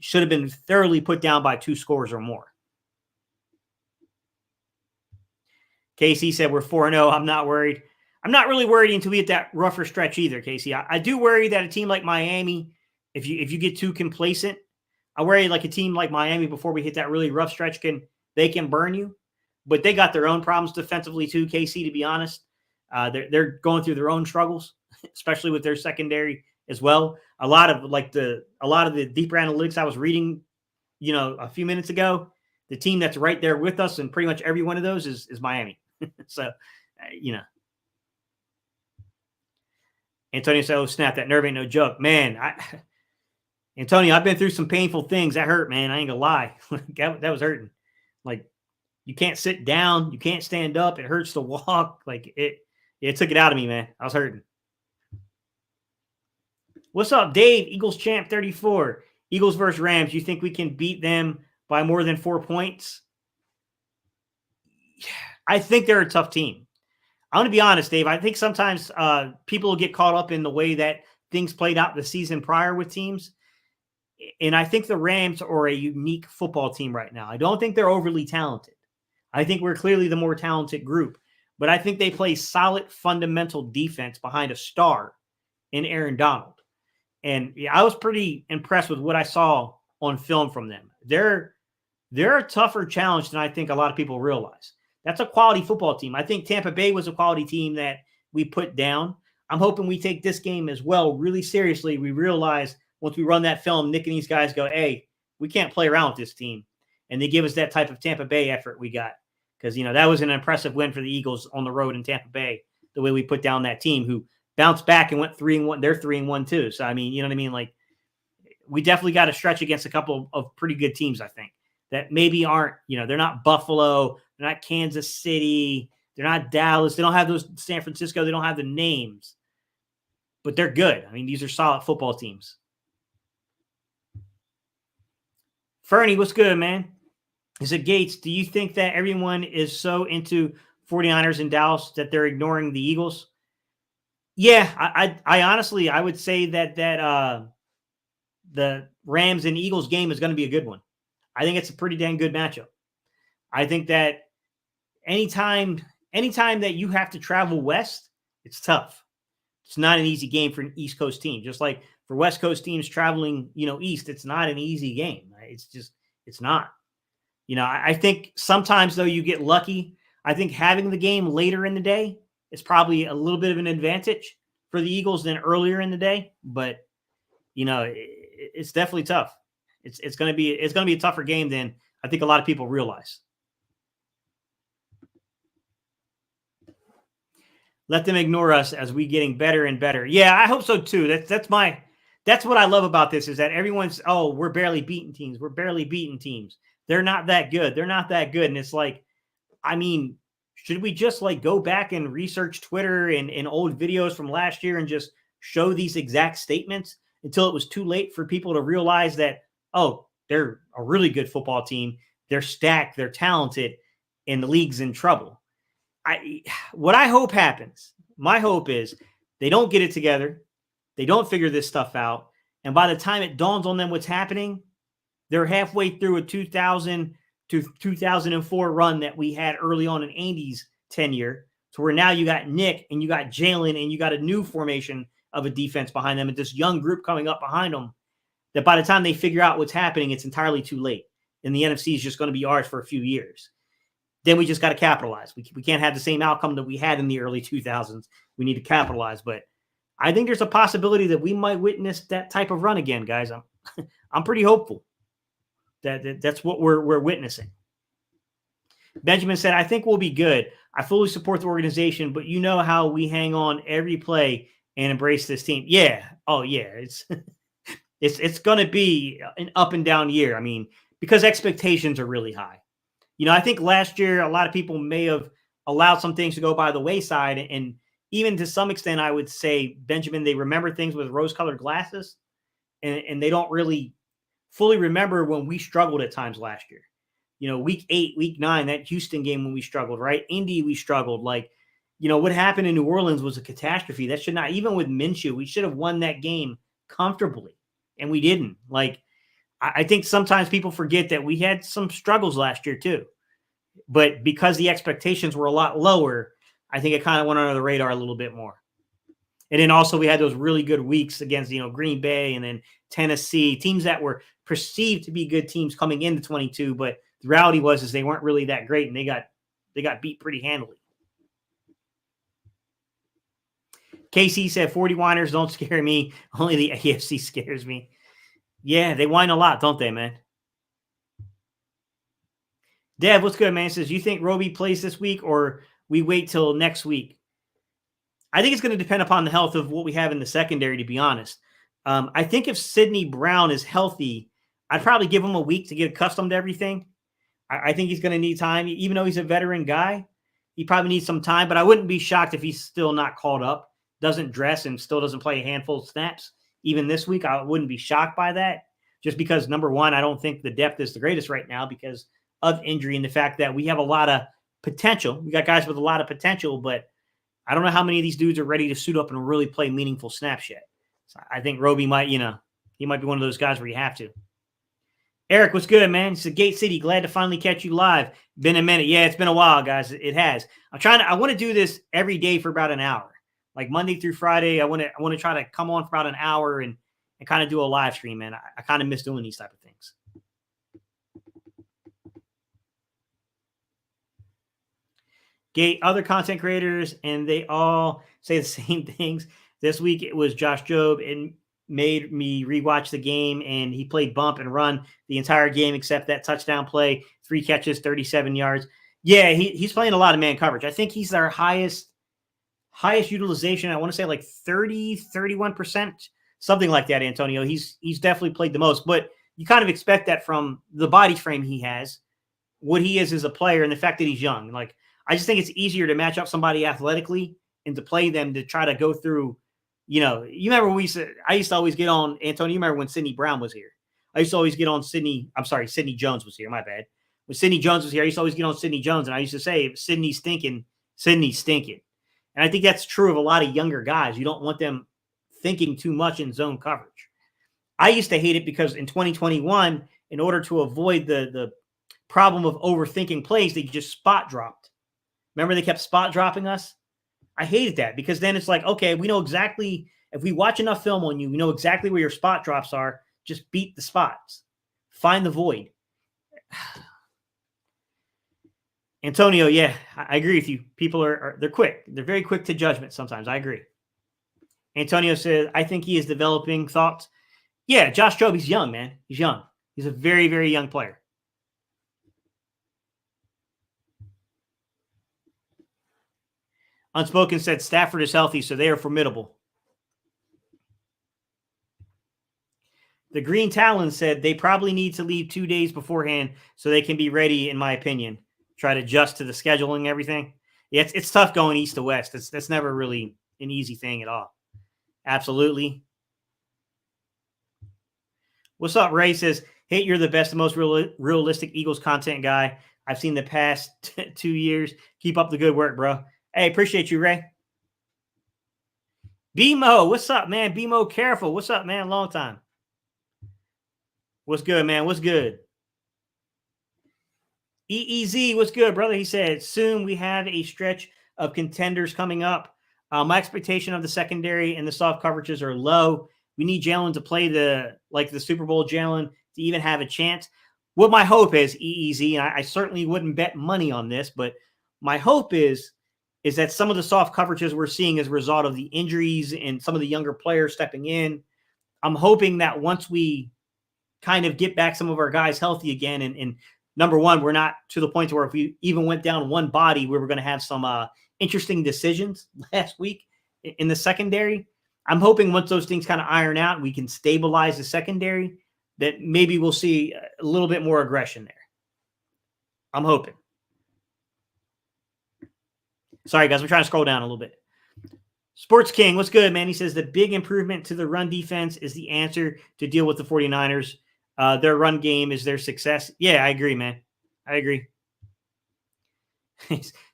[SPEAKER 1] should have been thoroughly put down by 2 scores or more. Casey said we're 4-0. I'm not worried. I'm not really worried until we hit that rougher stretch either, Casey. I do worry that a team like Miami if you get too complacent, I worry like a team like Miami before we hit that really rough stretch can burn you. But they got their own problems defensively too, KC, to be honest. They're going through their own struggles, especially with their secondary as well. A lot of the deeper analytics I was reading, a few minutes ago, the team that's right there with us and pretty much every one of those is Miami. So, Antonio said, "Oh snap, that nerve ain't no joke, man." Antonio, I've been through some painful things. That hurt, man. I ain't gonna lie. that was hurting. Like, you can't sit down, you can't stand up. It hurts to walk. Like it took it out of me, man. I was hurting. What's up, Dave? Eagles champ 34. Eagles versus Rams. You think we can beat them by more than 4 points? I think they're a tough team. I'm going to be honest, Dave. I think sometimes people will get caught up in the way that things played out the season prior with teams. And I think the Rams are a unique football team right now. I don't think they're overly talented. I think we're clearly the more talented group. But I think they play solid fundamental defense behind a star in Aaron Donald. And I was pretty impressed with what I saw on film from them. They're a tougher challenge than I think a lot of people realize. That's a quality football team. I think Tampa Bay was a quality team that we put down. I'm hoping we take this game as well really seriously. We realize once we run that film, Nick and these guys go, hey, we can't play around with this team. And they give us that type of Tampa Bay effort we got. Because, that was an impressive win for the Eagles on the road in Tampa Bay, the way we put down that team who bounced back and went 3-1. They're 3-1 too. So, I mean, you know what I mean? Like, we definitely got to stretch against a couple of pretty good teams, I think, that maybe aren't, they're not Buffalo, they're not Kansas City, they're not Dallas, they don't have those San Francisco, they don't have the names, but they're good. I mean, these are solid football teams. Fernie, what's good, man? Is it Gates? Do you think that everyone is so into 49ers in Dallas that they're ignoring the Eagles? Yeah, I honestly, I would say that the Rams and Eagles game is going to be a good one. I think it's a pretty dang good matchup. I think that anytime that you have to travel west, it's tough. It's not an easy game for an East Coast team. Just like for West Coast teams traveling, east, it's not an easy game. It's not. I think sometimes, though, you get lucky. I think having the game later in the day is probably a little bit of an advantage for the Eagles than earlier in the day. But, it's definitely tough. It's going to be a tougher game than I think a lot of people realize. Let them ignore us as we getting better and better. Yeah, I hope so too. That's what I love about this is that everyone's, we're barely beating teams. We're barely beating teams. They're not that good. They're not that good. And it's like, I mean, should we just go back and research Twitter and old videos from last year and just show these exact statements until it was too late for people to realize that, they're a really good football team. They're stacked. They're talented, and the league's in trouble. What I hope happens, my hope is they don't get it together. They don't figure this stuff out. And by the time it dawns on them what's happening, they're halfway through a 2000 to 2004 run that we had early on in Andy's tenure, to where now you got Nick and you got Jalen and you got a new formation of a defense behind them and this young group coming up behind them, that by the time they figure out what's happening, it's entirely too late. And the NFC is just going to be ours for a few years. Then we just got to capitalize. We can't have the same outcome that we had in the early 2000s. We need to capitalize. But I think there's a possibility that we might witness that type of run again, guys. I'm pretty hopeful that's what we're witnessing. Benjamin said, I think we'll be good. I fully support the organization, but you know how we hang on every play and embrace this team. Yeah. Oh, yeah. It's going to be an up and down year. I mean, because expectations are really high. I think last year, a lot of people may have allowed some things to go by the wayside. And even to some extent, I would say, Benjamin, they remember things with rose-colored glasses. And they don't really fully remember when we struggled at times last year. Week 8, week 9, that Houston game when we struggled, right? Indy, we struggled. What happened in New Orleans was a catastrophe. That should not, even with Minshew, we should have won that game comfortably. And we didn't. I think sometimes people forget that we had some struggles last year too. But because the expectations were a lot lower, I think it kind of went under the radar a little bit more. And then also we had those really good weeks against, Green Bay and then Tennessee, teams that were perceived to be good teams coming into 22, but the reality was is they weren't really that great and they got beat pretty handily. KC said 40 whiners don't scare me. Only the AFC scares me. Yeah, they whine a lot, don't they, man? Dev, what's good, man? Says, you think Roby plays this week or we wait till next week? I think it's going to depend upon the health of what we have in the secondary, to be honest. I think if Sidney Brown is healthy, I'd probably give him a week to get accustomed to everything. I think he's going to need time. Even though he's a veteran guy, he probably needs some time, but I wouldn't be shocked if he's still not called up, doesn't dress, and still doesn't play a handful of snaps. Even this week, I wouldn't be shocked by that, just because, number one, I don't think the depth is the greatest right now because of injury and the fact that we have a lot of potential. We got guys with a lot of potential, but I don't know how many of these dudes are ready to suit up and really play meaningful snaps yet. So I think Roby might, he might be one of those guys where you have to. Eric, what's good, man? It's Gate City. Glad to finally catch you live. Been a minute. Yeah, it's been a while, guys. It has. I want to do this every day for about an hour. Like Monday through Friday, I want to try to come on for about an hour and kind of do a live stream, man. I kind of miss doing these type of things. Gate, other content creators, and they all say the same things. This week it was Josh Jobe and made me rewatch the game, and he played bump and run the entire game except that touchdown play, 3 catches, 37 yards. Yeah, he's playing a lot of man coverage. I think he's our highest utilization. I want to say like 31%, something like that, Antonio. He's definitely played the most, but you kind of expect that from the body frame he has, what he is as a player, and the fact that he's young. Like, I just think it's easier to match up somebody athletically and to play them to try to go through. You remember I used to always get on, Antonio, you remember when Sidney Brown was here? I used to always get on Sidney Jones was here, my bad. When Sidney Jones was here, I used to always get on Sidney Jones, and I used to say, if Sidney's stinking, Sidney's stinking. And I think that's true of a lot of younger guys. You don't want them thinking too much in zone coverage. I used to hate it because in 2021, in order to avoid the problem of overthinking plays, they just spot dropped. Remember they kept spot dropping us? I hated that because then it's like, okay, we know exactly, if we watch enough film on you, we know exactly where your spot drops are. Just beat the spots. Find the void. Antonio, yeah, I agree with you. People they're quick. They're very quick to judgment sometimes. I agree. Antonio says, I think he is developing thoughts. Yeah, Josh Jobe, he's young, man. He's young. He's a very, very young player. Unspoken said Stafford is healthy, so they are formidable. The Green Talon said they probably need to leave 2 days beforehand so they can be ready, in my opinion. Try to adjust to the scheduling and everything. Yeah, it's tough going east to west. That's never really an easy thing at all. Absolutely. What's up, Ray? Says, hey, you're the best and most realistic Eagles content guy I've seen the past 2 years. Keep up the good work, bro. Hey, appreciate you, Ray. BMO, what's up, man? BMO Careful. What's up, man? Long time. What's good, man? What's good? EEZ, what's good, brother? He said, soon we have a stretch of contenders coming up. My expectation of the secondary and the soft coverages are low. We need Jalen to play the Super Bowl Jalen to even have a chance. What my hope is, EEZ, and I certainly wouldn't bet money on this, but my hope is that some of the soft coverages we're seeing as a result of the injuries and some of the younger players stepping in, I'm hoping that once we kind of get back some of our guys healthy again, and number one, we're not to the point where if we even went down one body, we were going to have some interesting decisions last week in the secondary. I'm hoping once those things kind of iron out, we can stabilize the secondary, that maybe we'll see a little bit more aggression there. I'm hoping. Sorry, guys. I'm trying to scroll down a little bit. Sports King, what's good, man? He says the big improvement to the run defense is the answer to deal with the 49ers. Their run game is their success. Yeah, I agree, man. I agree.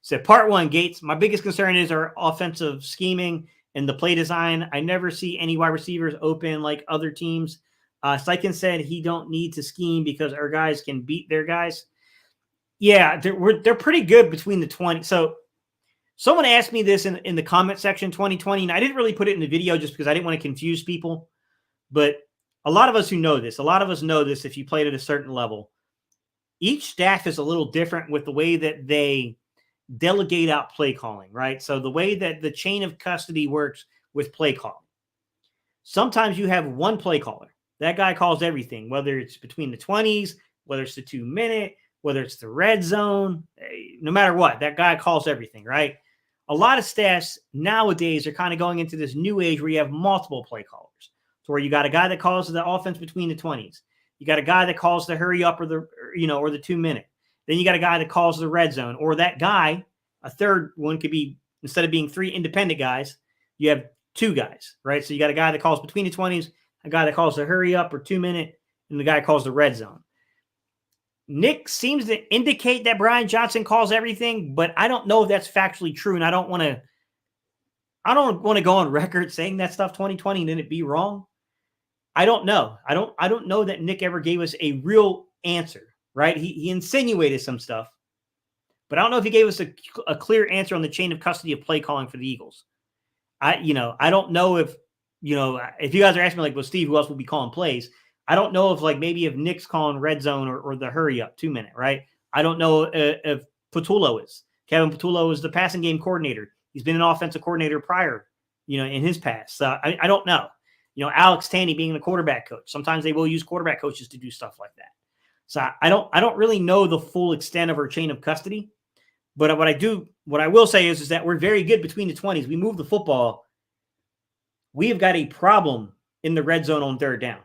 [SPEAKER 1] So part one, Gates. My biggest concern is our offensive scheming and the play design. I never see any wide receivers open like other teams. Sykin said he don't need to scheme because our guys can beat their guys. Yeah, they're pretty good between the 20. So Someone asked me this in the comment section 2020, and I didn't really put it in the video just because I didn't want to confuse people. But a lot of us who know this, a lot of us know this if you played at a certain level. Each staff is a little different with the way that they delegate out play calling, right? So the way that the chain of custody works with play calling. Sometimes you have one play caller. That guy calls everything, whether it's between the 20s, whether it's the 2-minute, whether it's the red zone, no matter what, that guy calls everything, right? A lot of staffs nowadays are kind of going into this new age where you have multiple play callers. So where you got a guy that calls the offense between the 20s. You got a guy that calls the hurry up or the 2-minute. Then you got a guy that calls the red zone, or that guy, a third one could be, instead of being 3 independent guys, you have 2 guys, right? So you got a guy that calls between the 20s, a guy that calls the hurry up or 2-minute, and the guy calls the red zone. Nick seems to indicate that Brian Johnson calls everything, but I don't know if that's factually true, and I don't want to go on record saying that stuff 2020 and then it be wrong. I don't know. I don't know that Nick ever gave us a real answer, right? He insinuated some stuff, but I don't know if he gave us a clear answer on the chain of custody of play calling for the Eagles. I don't know if you guys are asking me like, well, Steve, who else will be calling plays? I don't know if maybe if Nick's calling red zone or the hurry up 2-minute, right? I don't know if Patullo is. Kevin Patullo is the passing game coordinator. He's been an offensive coordinator prior, in his past. So I don't know. Alex Tanny being the quarterback coach. Sometimes they will use quarterback coaches to do stuff like that. So I don't really know the full extent of our chain of custody. But what I will say is that we're very good between the 20s. We move the football. We have got a problem in the red zone on third down.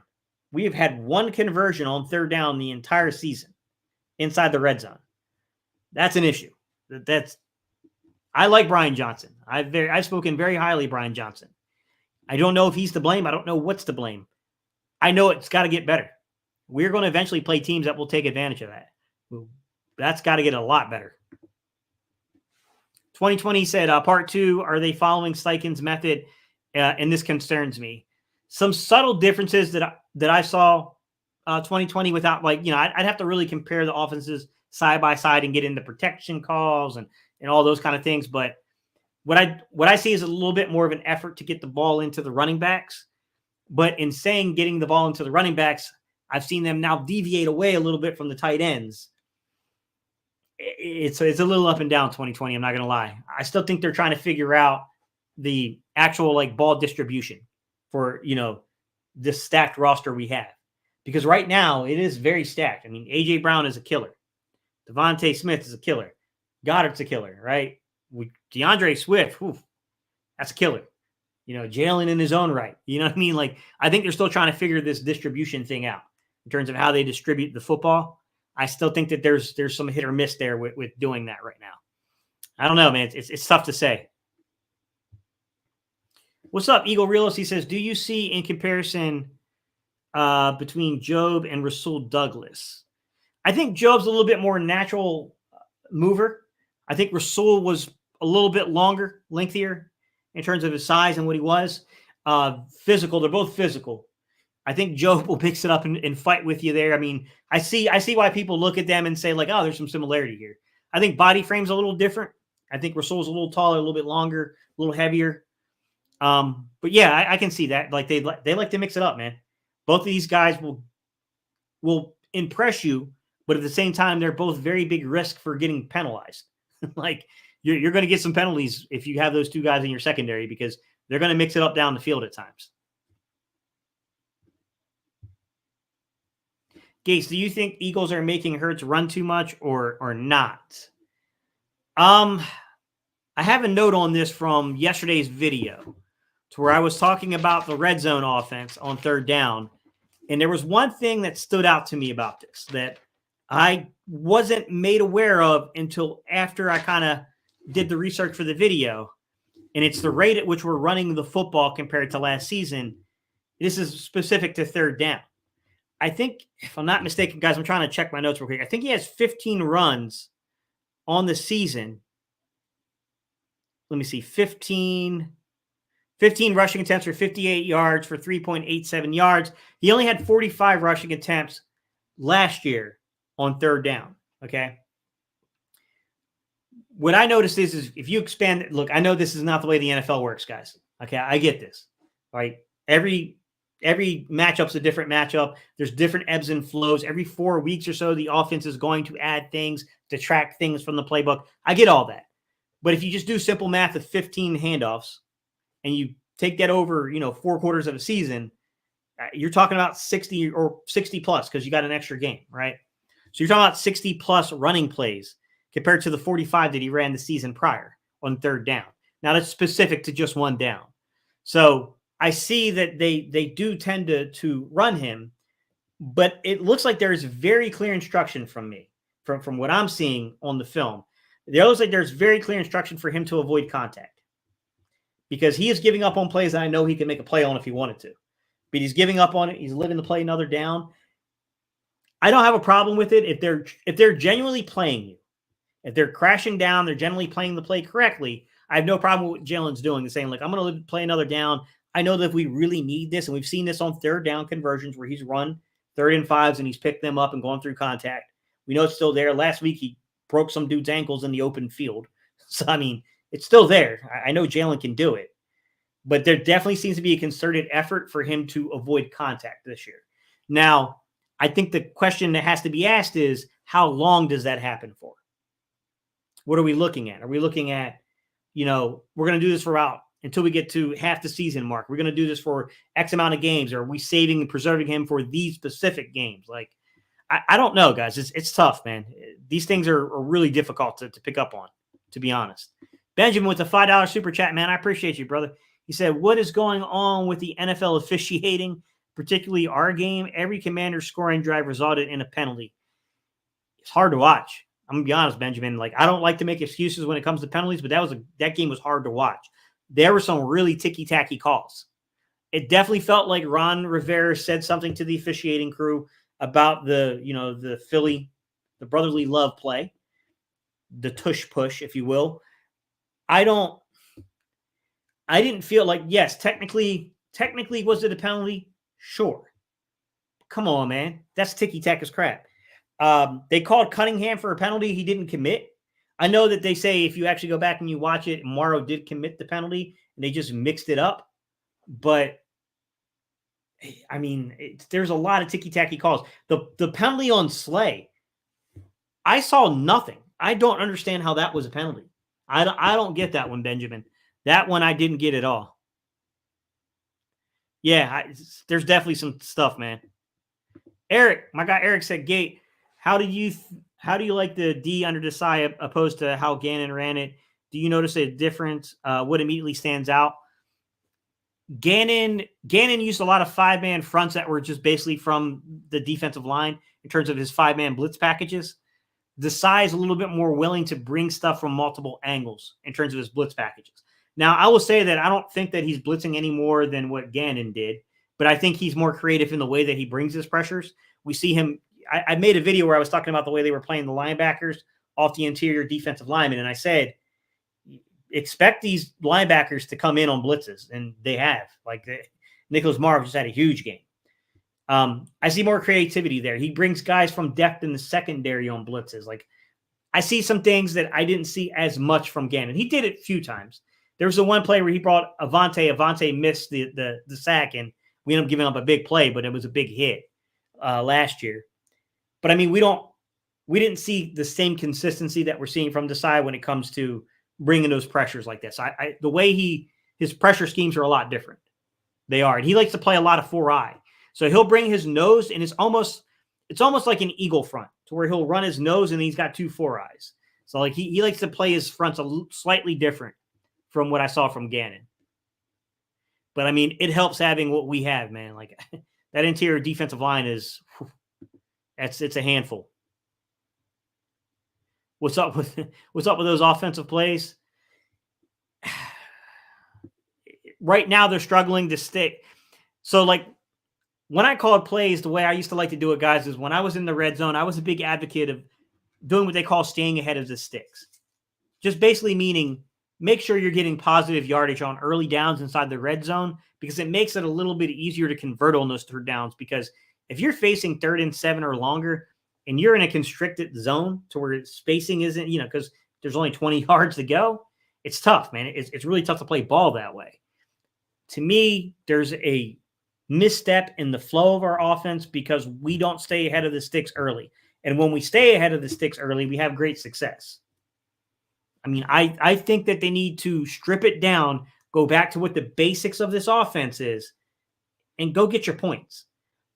[SPEAKER 1] We have had one conversion on third down the entire season inside the red zone. That's an issue. I like Brian Johnson. I've spoken very highly of Brian Johnson. I don't know if he's to blame. I don't know what's to blame. I know it's got to get better. We're going to eventually play teams that will take advantage of that. That's got to get a lot better. 2020 said, part 2, are they following Steichen's method? And this concerns me. Some subtle differences that I saw 2020 without I'd have to really compare the offenses side by side and get into protection calls and all those kind of things. But what I see is a little bit more of an effort to get the ball into the running backs. But in saying getting the ball into the running backs, I've seen them now deviate away a little bit from the tight ends. It's a little up and down 2020. I'm not going to lie. I still think they're trying to figure out the actual ball distribution for, this stacked roster we have. Because right now it is very stacked. I mean, A.J. Brown is a killer. Devontae Smith is a killer. Goddard's a killer, right? With DeAndre Swift, that's a killer. Jalen in his own right. You know what I mean? I think they're still trying to figure this distribution thing out in terms of how they distribute the football. I still think that there's some hit or miss there with doing that right now. I don't know, man. It's tough to say. What's up, Eagle Realist? He says, do you see in comparison between Jobe and Rasul Douglas? I think Jobe's a little bit more natural mover. I think Rasul was a little bit longer, lengthier in terms of his size and what he was. Physical. They're both physical. I think Jobe will mix it up and fight with you there. I mean, I see why people look at them and say oh, there's some similarity here. I think body frame's a little different. I think Rasul's a little taller, a little bit longer, a little heavier. But yeah, I can see that. They like to mix it up, man. Both of these guys will impress you, but at the same time, they're both very big risk for getting penalized. You're going to get some penalties if you have those two guys in your secondary because they're going to mix it up down the field at times. Gates, do you think Eagles are making Hurts run too much or not? I have a note on this from yesterday's video to where I was talking about the red zone offense on third down. And there was one thing that stood out to me about this that I wasn't made aware of until after I kind of did the research for the video. And it's the rate at which we're running the football compared to last season. This is specific to third down. I think, if I'm not mistaken, guys, I'm trying to check my notes real quick. I think he has 15 runs on the season. Let me see, 15 rushing attempts for 58 yards for 3.87 yards. He only had 45 rushing attempts last year on third down, okay? what I noticed is if you expand, look, I know this is not the way the NFL works, guys. Okay, I get this. Right? Every matchup's a different matchup. There's different ebbs and flows. Every 4 weeks or so, the offense is going to add things, detract things from the playbook. I get all that. But if you just do simple math of 15 handoffs and you take that over, 4 quarters of a season, you're talking about 60 or 60 plus because you got an extra game, right? So you're talking about 60 plus running plays compared to the 45 that he ran the season prior on third down. Now that's specific to just one down. So I see that they do tend to run him, but it looks like there is very clear instruction from me, from what I'm seeing on the film. It looks like there's very clear instruction for him to avoid contact because he is giving up on plays that I know he can make a play on if he wanted to. But he's giving up on it. He's living to play another down. I don't have a problem with it if they're genuinely playing you. If they're crashing down, they're generally playing the play correctly. I have no problem with what Jalen's doing and saying, like, I'm going to play another down. I know that if we really need this, and we've seen this on third down conversions where he's run 3rd and 5s and he's picked them up and gone through contact. We know it's still there. Last week, he broke some dude's ankles in the open field. So, I mean, it's still there. I know Jalen can do it. But there definitely seems to be a concerted effort for him to avoid contact this year. Now, I think the question that has to be asked is, how long does that happen for? What are we looking at? Are we looking at, we're going to do this for about until we get to half the season mark? We're going to do this for X amount of games. Or are we saving and preserving him for these specific games? Like, I don't know, guys. It's tough, man. These things are really difficult to pick up on, to be honest. Benjamin with the $5 super chat, man. I appreciate you, brother. He said, what is going on with the NFL officiating, particularly our game? Every Commander scoring drive resulted in a penalty. It's hard to watch. I'm going to be honest, Benjamin. Like, I don't like to make excuses when it comes to penalties, but that game was hard to watch. There were some really ticky-tacky calls. It definitely felt like Ron Rivera said something to the officiating crew about the Philly, the brotherly love play, the tush push, if you will. I didn't feel like, yes, technically, was it a penalty? Sure. Come on, man. That's ticky-tack as crap. They called Cunningham for a penalty he didn't commit. I know that they say if you actually go back and you watch it, Morrow did commit the penalty, and they just mixed it up. But, I mean, there's a lot of ticky-tacky calls. The penalty on Slay, I saw nothing. I don't understand how that was a penalty. I don't get that one, Benjamin. That one I didn't get at all. Yeah, there's definitely some stuff, man. Eric, my guy Eric said, Gate, how do you like the D under Desai opposed to how Gannon ran it? Do you notice a difference? What immediately stands out? Gannon used a lot of 5-man fronts that were just basically from the defensive line in terms of his 5-man blitz packages. Desai is a little bit more willing to bring stuff from multiple angles in terms of his blitz packages. Now, I will say that I don't think that he's blitzing any more than what Gannon did, but I think he's more creative in the way that he brings his pressures. We see him. I made a video where I was talking about the way they were playing the linebackers off the interior defensive linemen, and I said, expect these linebackers to come in on blitzes, and they have. Like, Nicholas Marv just had a huge game. I see more creativity there. He brings guys from depth in the secondary on blitzes. Like, I see some things that I didn't see as much from Gannon. He did it a few times. There was the one play where he brought Avante. Avante missed the sack, and we ended up giving up a big play, but it was a big hit last year. But, I mean, we didn't see the same consistency that we're seeing from Desai when it comes to bringing those pressures like this. The way his pressure schemes are a lot different. They are. And he likes to play a lot of 4-eye. So he'll bring his nose, and it's almost like an eagle front to where he'll run his nose and he's got 2 4-eyes. So, like, he likes to play his fronts slightly different from what I saw from Gannon. But, I mean, it helps having what we have, man. Like, that interior defensive line it's a handful. What's up with those offensive plays? Right now, they're struggling to stick. So, like, when I called plays, the way I used to like to do it, guys, is when I was in the red zone, I was a big advocate of doing what they call staying ahead of the sticks. Just basically meaning make sure you're getting positive yardage on early downs inside the red zone, because it makes it a little bit easier to convert on those third downs. Because if you're facing 3rd and 7 or longer and you're in a constricted zone to where spacing isn't, because there's only 20 yards to go. It's tough, man. It's really tough to play ball that way. To me, there's a misstep in the flow of our offense because we don't stay ahead of the sticks early. And when we stay ahead of the sticks early, we have great success. I mean, I think that they need to strip it down, go back to what the basics of this offense is, and go get your points.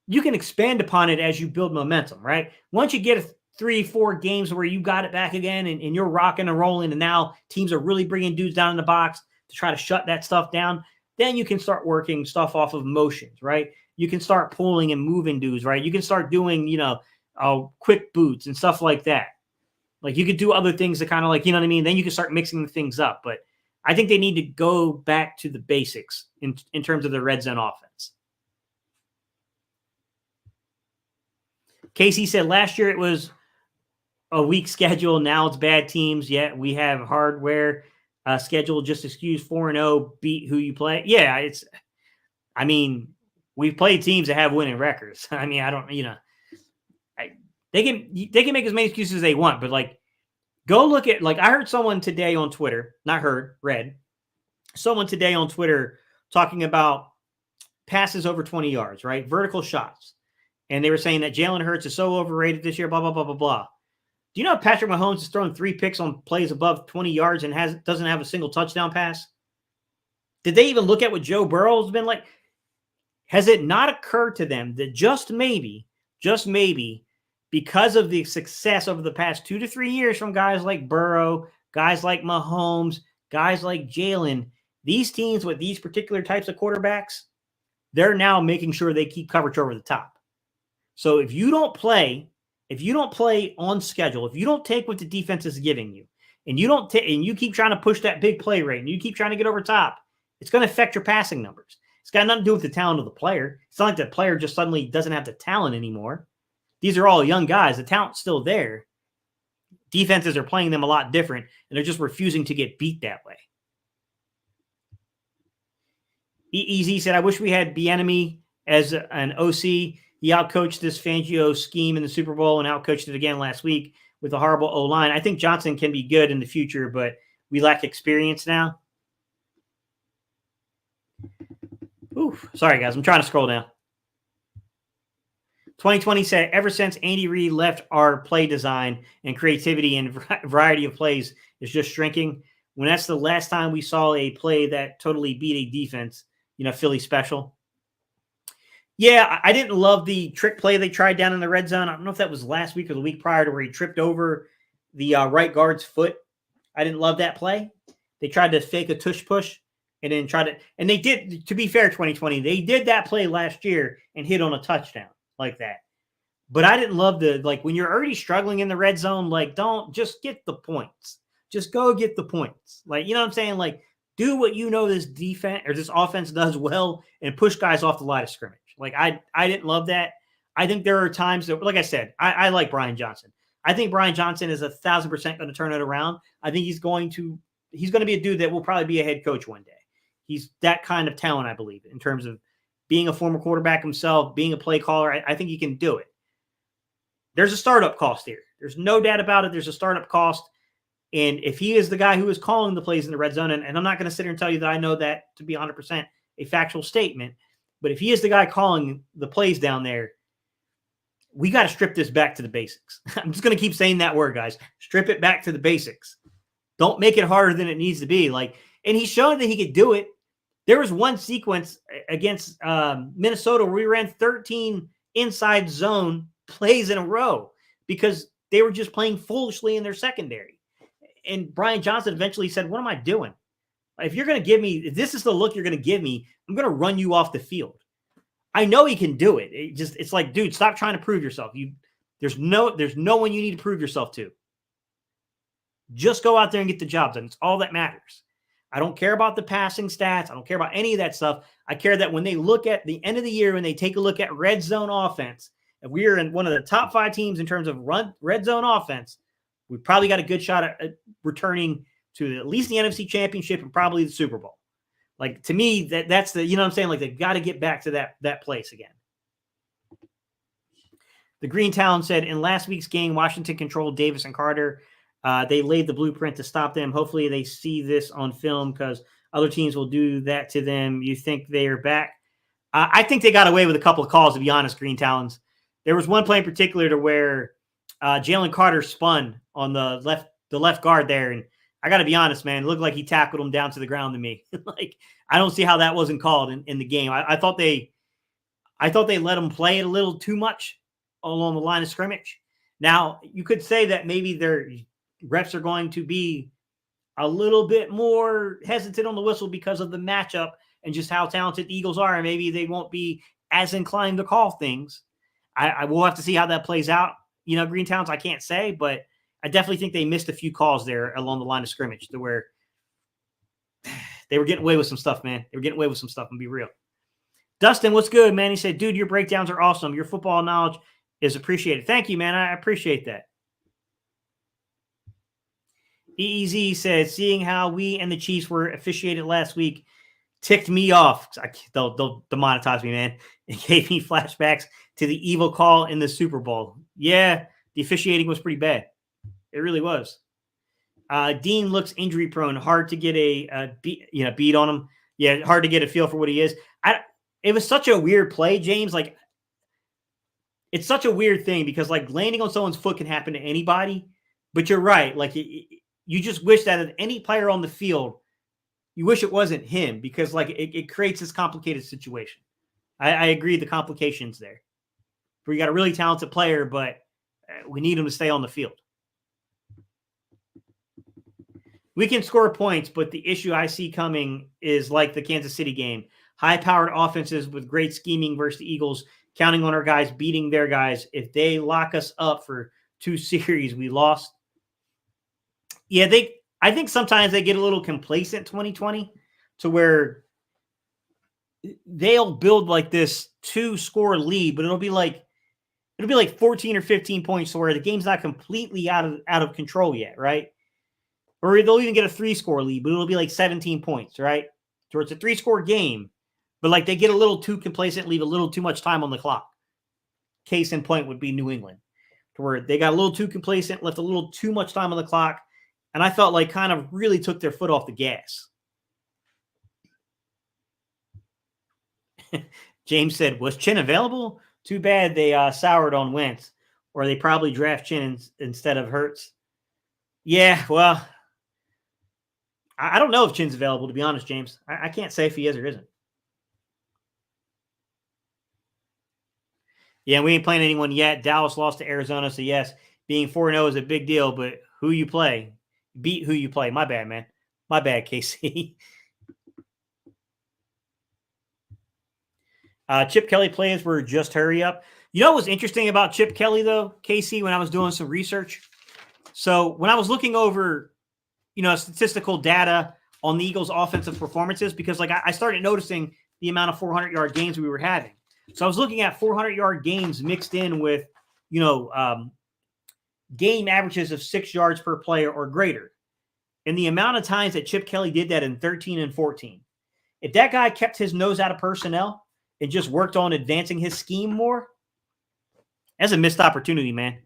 [SPEAKER 1] You can expand upon it as you build momentum, right? Once you get 3-4 games where you got it back again and you're rocking and rolling, and now teams are really bringing dudes down in the box to try to shut that stuff down, then you can start working stuff off of motions, right? You can start pulling and moving dudes, right? You can start doing, quick boots and stuff like that. Like you could do other things to kind of like, you know what I mean? Then you can start mixing things up. But I think they need to go back to the basics in terms of the red zone offense. Casey said last year it was a weak schedule. Now it's bad teams. Yet we have hardware schedule. Just excuse 4-0, beat who you play. Yeah, we've played teams that have winning records. I mean, they can make as many excuses as they want, but like, go look at, like, I heard someone today on Twitter, read someone today on Twitter talking about passes over 20 yards, right? Vertical shots. And they were saying that Jalen Hurts is so overrated this year, blah, blah, blah, blah, blah. Do you know Patrick Mahomes has thrown 3 picks on plays above 20 yards and doesn't have a single touchdown pass? Did they even look at what Joe Burrow has been like? Has it not occurred to them that just maybe, because of the success over the past 2 to 3 years from guys like Burrow, guys like Mahomes, guys like Jalen, these teams with these particular types of quarterbacks, they're now making sure they keep coverage over the top. So if you don't play on schedule, if you don't take what the defense is giving you, and you keep trying to push that big play rate, and you keep trying to get over top, it's going to affect your passing numbers. It's got nothing to do with the talent of the player. It's not like the player just suddenly doesn't have the talent anymore. These are all young guys. The talent's still there. Defenses are playing them a lot different, and they're just refusing to get beat that way. EZ said, I wish we had Bieniemy as an OC. He outcoached this Fangio scheme in the Super Bowl and outcoached it again last week with a horrible O-line. I think Johnson can be good in the future, but we lack experience now. Ooh, sorry, guys. I'm trying to scroll down. 2020 said, ever since Andy Reid left, our play design and creativity and variety of plays is just shrinking. When that's the last time we saw a play that totally beat a defense, Philly special. Yeah, I didn't love the trick play they tried down in the red zone. I don't know if that was last week or the week prior to where he tripped over the right guard's foot. I didn't love that play. They tried to fake a tush push and then and they did, to be fair, 2020, they did that play last year and hit on a touchdown like that. But I didn't love when you're already struggling in the red zone, don't just get the points. Just go get the points. You know what I'm saying? Do what this defense or this offense does well and push guys off the line of scrimmage. I didn't love that. I think there are times that, like I said, I like Brian Johnson. I think Brian Johnson is 1,000% going to turn it around. I think he's going to be a dude that will probably be a head coach one day. He's that kind of talent, I believe, in terms of being a former quarterback himself, being a play caller. I think he can do it. There's a startup cost here. There's no doubt about it. There's a startup cost. And if he is the guy who is calling the plays in the red zone, and I'm not going to sit here and tell you that I know that to be 100% a factual statement, but if he is the guy calling the plays down there, we got to strip this back to the basics. I'm just going to keep saying that word, guys. Strip it back to the basics. Don't make it harder than it needs to be. And he's shown that he could do it. There was one sequence against Minnesota where we ran 13 inside zone plays in a row because they were just playing foolishly in their secondary. And Brian Johnson eventually said, what am I doing? If you're going to if this is the look you're going to give me, I'm going to run you off the field. I know he can do it. It's like, dude, stop trying to prove yourself. There's no one you need to prove yourself to. Just go out there and get the job done. It's all that matters. I don't care about the passing stats. I don't care about any of that stuff. I care that when they look at the end of the year, when they take a look at red zone offense, if we are in one of the top 5 teams in terms of red zone offense, we probably got a good shot at returning to at least the NFC Championship and probably the Super Bowl. To me, that's the, you know what I'm saying? They got to get back to that place again. The Green Town said, in last week's game, Washington controlled Davis and Carter. They laid the blueprint to stop them. Hopefully they see this on film because other teams will do that to them. You think they are back? I think they got away with a couple of calls, to be honest, Green Talons. There was one play in particular to where Jalen Carter spun on the left guard there. And I got to be honest, man, it looked like he tackled him down to the ground to me. Like, I don't see how that wasn't called in the game. I thought they let him play it a little too much along the line of scrimmage. Now, you could say that maybe their refs are going to be a little bit more hesitant on the whistle because of the matchup and just how talented the Eagles are. And maybe they won't be as inclined to call things. I will have to see how that plays out. You know, Green Towns, I can't say, but I definitely think they missed a few calls there along the line of scrimmage to where they were getting away with some stuff, man. They were getting away with some stuff, and be real. Dustin, what's good, man? He said, dude, your breakdowns are awesome. Your football knowledge is appreciated. Thank you, man. I appreciate that. EEZ said, seeing how we and the Chiefs were officiated last week ticked me off. They'll demonetize me, man. It gave me flashbacks to the evil call in the Super Bowl. Yeah, the officiating was pretty bad. It really was. Dean looks injury prone. Hard to get a beat on him. Yeah, hard to get a feel for what he is. It was such a weird play, James. Like, it's such a weird thing because, like, landing on someone's foot can happen to anybody. But you're right. Like, you just wish that if any player on the field, you wish it wasn't him because, like, it creates this complicated situation. I agree the complications there. We got a really talented player, but we need him to stay on the field. We can score points, but the issue I see coming is like the Kansas City game. High-powered offenses with great scheming versus the Eagles, counting on our guys, beating their guys. If they lock us up for 2 series, we lost. Yeah, I think sometimes they get a little complacent 2020 to where they'll build like this 2-score lead, but it'll be like 14 or 15 points to where the game's not completely out of control yet, right? Or they'll even get a 3-score lead, but it'll be like 17 points, right? So it's a 3-score game, but like they get a little too complacent, leave a little too much time on the clock. Case in point would be New England, to where they got a little too complacent, left a little too much time on the clock, and I felt like kind of really took their foot off the gas. James said, was Chin available? Too bad they soured on Wentz, or they probably draft Chin instead of Hurts. Yeah, well, I don't know if Chin's available, to be honest, James. I can't say if he is or isn't. Yeah, we ain't playing anyone yet. Dallas lost to Arizona, so yes, being 4-0 is a big deal, but who you play, beat who you play. My bad, man. My bad, KC. Chip Kelly plays were just hurry up. You know what was interesting about Chip Kelly, though, KC, when I was doing some research? So when I was looking over, statistical data on the Eagles' offensive performances, because like I started noticing the amount of 400-yard games we were having. So I was looking at 400-yard games mixed in with, game averages of 6 yards per play or greater. And the amount of times that Chip Kelly did that in 13 and 14. If that guy kept his nose out of personnel and just worked on advancing his scheme more, that's a missed opportunity, man.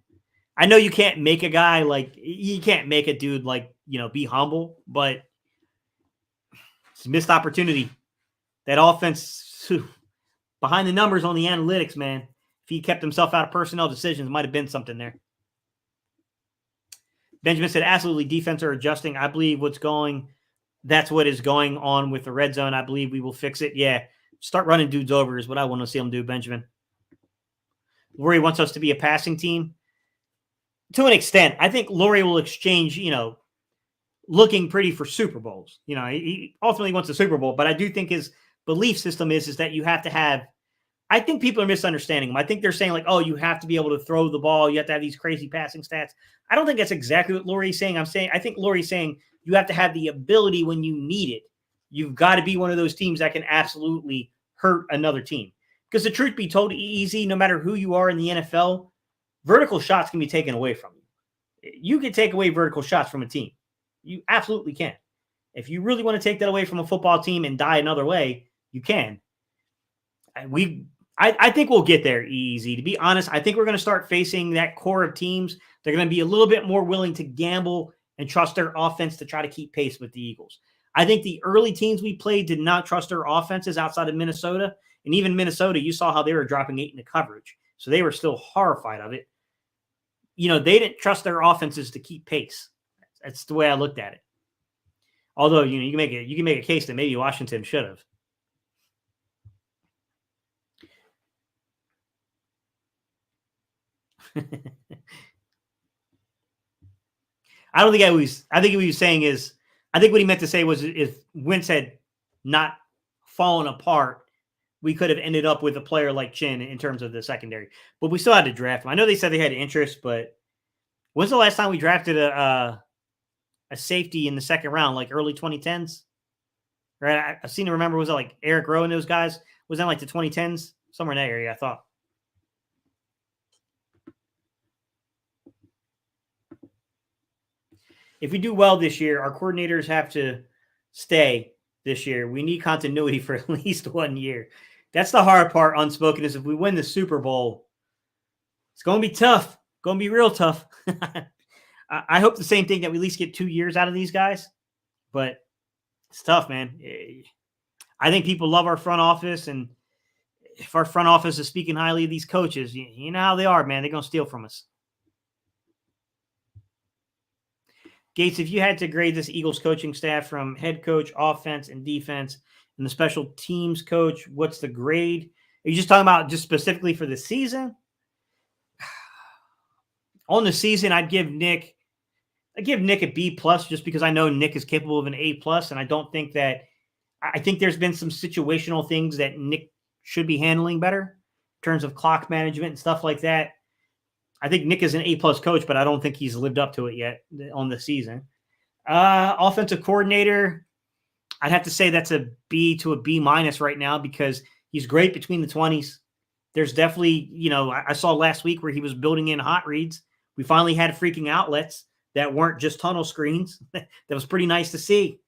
[SPEAKER 1] I know you can't make a guy you can't make a dude be humble, but it's a missed opportunity. That offense, behind the numbers on the analytics, man, if he kept himself out of personnel decisions, might have been something there. Benjamin said, absolutely, defense are adjusting. I believe that's what is going on with the red zone. I believe we will fix it. Yeah, start running dudes over is what I want to see them do, Benjamin. Laurie wants us to be a passing team. To an extent, I think Laurie will exchange, looking pretty for Super Bowls. He ultimately wants a Super Bowl, but I do think his belief system is that you have to have, I think people are misunderstanding him. I think they're saying you have to be able to throw the ball. You have to have these crazy passing stats. I don't think that's exactly what Laurie's saying. I think Laurie's saying you have to have the ability when you need it. You've got to be one of those teams that can absolutely hurt another team. Because the truth be told, easy, no matter who you are in the NFL, vertical shots can be taken away from you. You can take away vertical shots from a team. You absolutely can. If you really want to take that away from a football team and die another way, you can. I think we'll get there easy. To be honest, I think we're going to start facing that core of teams They're going to be a little bit more willing to gamble and trust their offense to try to keep pace with the Eagles. I think the early teams we played did not trust their offenses outside of Minnesota. And even Minnesota, you saw how they were dropping 8 into coverage. So they were still horrified of it. They didn't trust their offenses to keep pace. That's the way I looked at it. Although, you can make a case that maybe Washington should have. I don't think I think what he was saying is, I think what he meant to say was if Wentz had not fallen apart, we could have ended up with a player like Chin in terms of the secondary. But we still had to draft him. I know they said they had interest, but when's the last time we drafted a safety in the second round, like early 2010s? Right? I seem to remember, was it like Eric Rowe and those guys? Was that like the 2010s? Somewhere in that area, I thought. If we do well this year, our coordinators have to stay this year. We need continuity for at least 1 year. That's the hard part, unspoken, is if we win the Super Bowl, it's going to be tough. Going to be real tough. I hope the same thing, that we at least get 2 years out of these guys. But it's tough, man. I think people love our front office, and if our front office is speaking highly of these coaches, you know how they are, man. They're going to steal from us. Gates, if you had to grade this Eagles coaching staff from head coach, offense, and defense, and the special teams coach, what's the grade? Are you just talking about just specifically for the season? On the season, I'd give Nick a B plus, just because I know Nick is capable of an A plus, and I think there's been some situational things that Nick should be handling better in terms of clock management and stuff like that. I think Nick is an A-plus coach, but I don't think he's lived up to it yet on the season. Offensive coordinator, I'd have to say that's a B to a B minus right now, because he's great between the 20s. There's definitely, I saw last week where he was building in hot reads. We finally had freaking outlets that weren't just tunnel screens. That was pretty nice to see.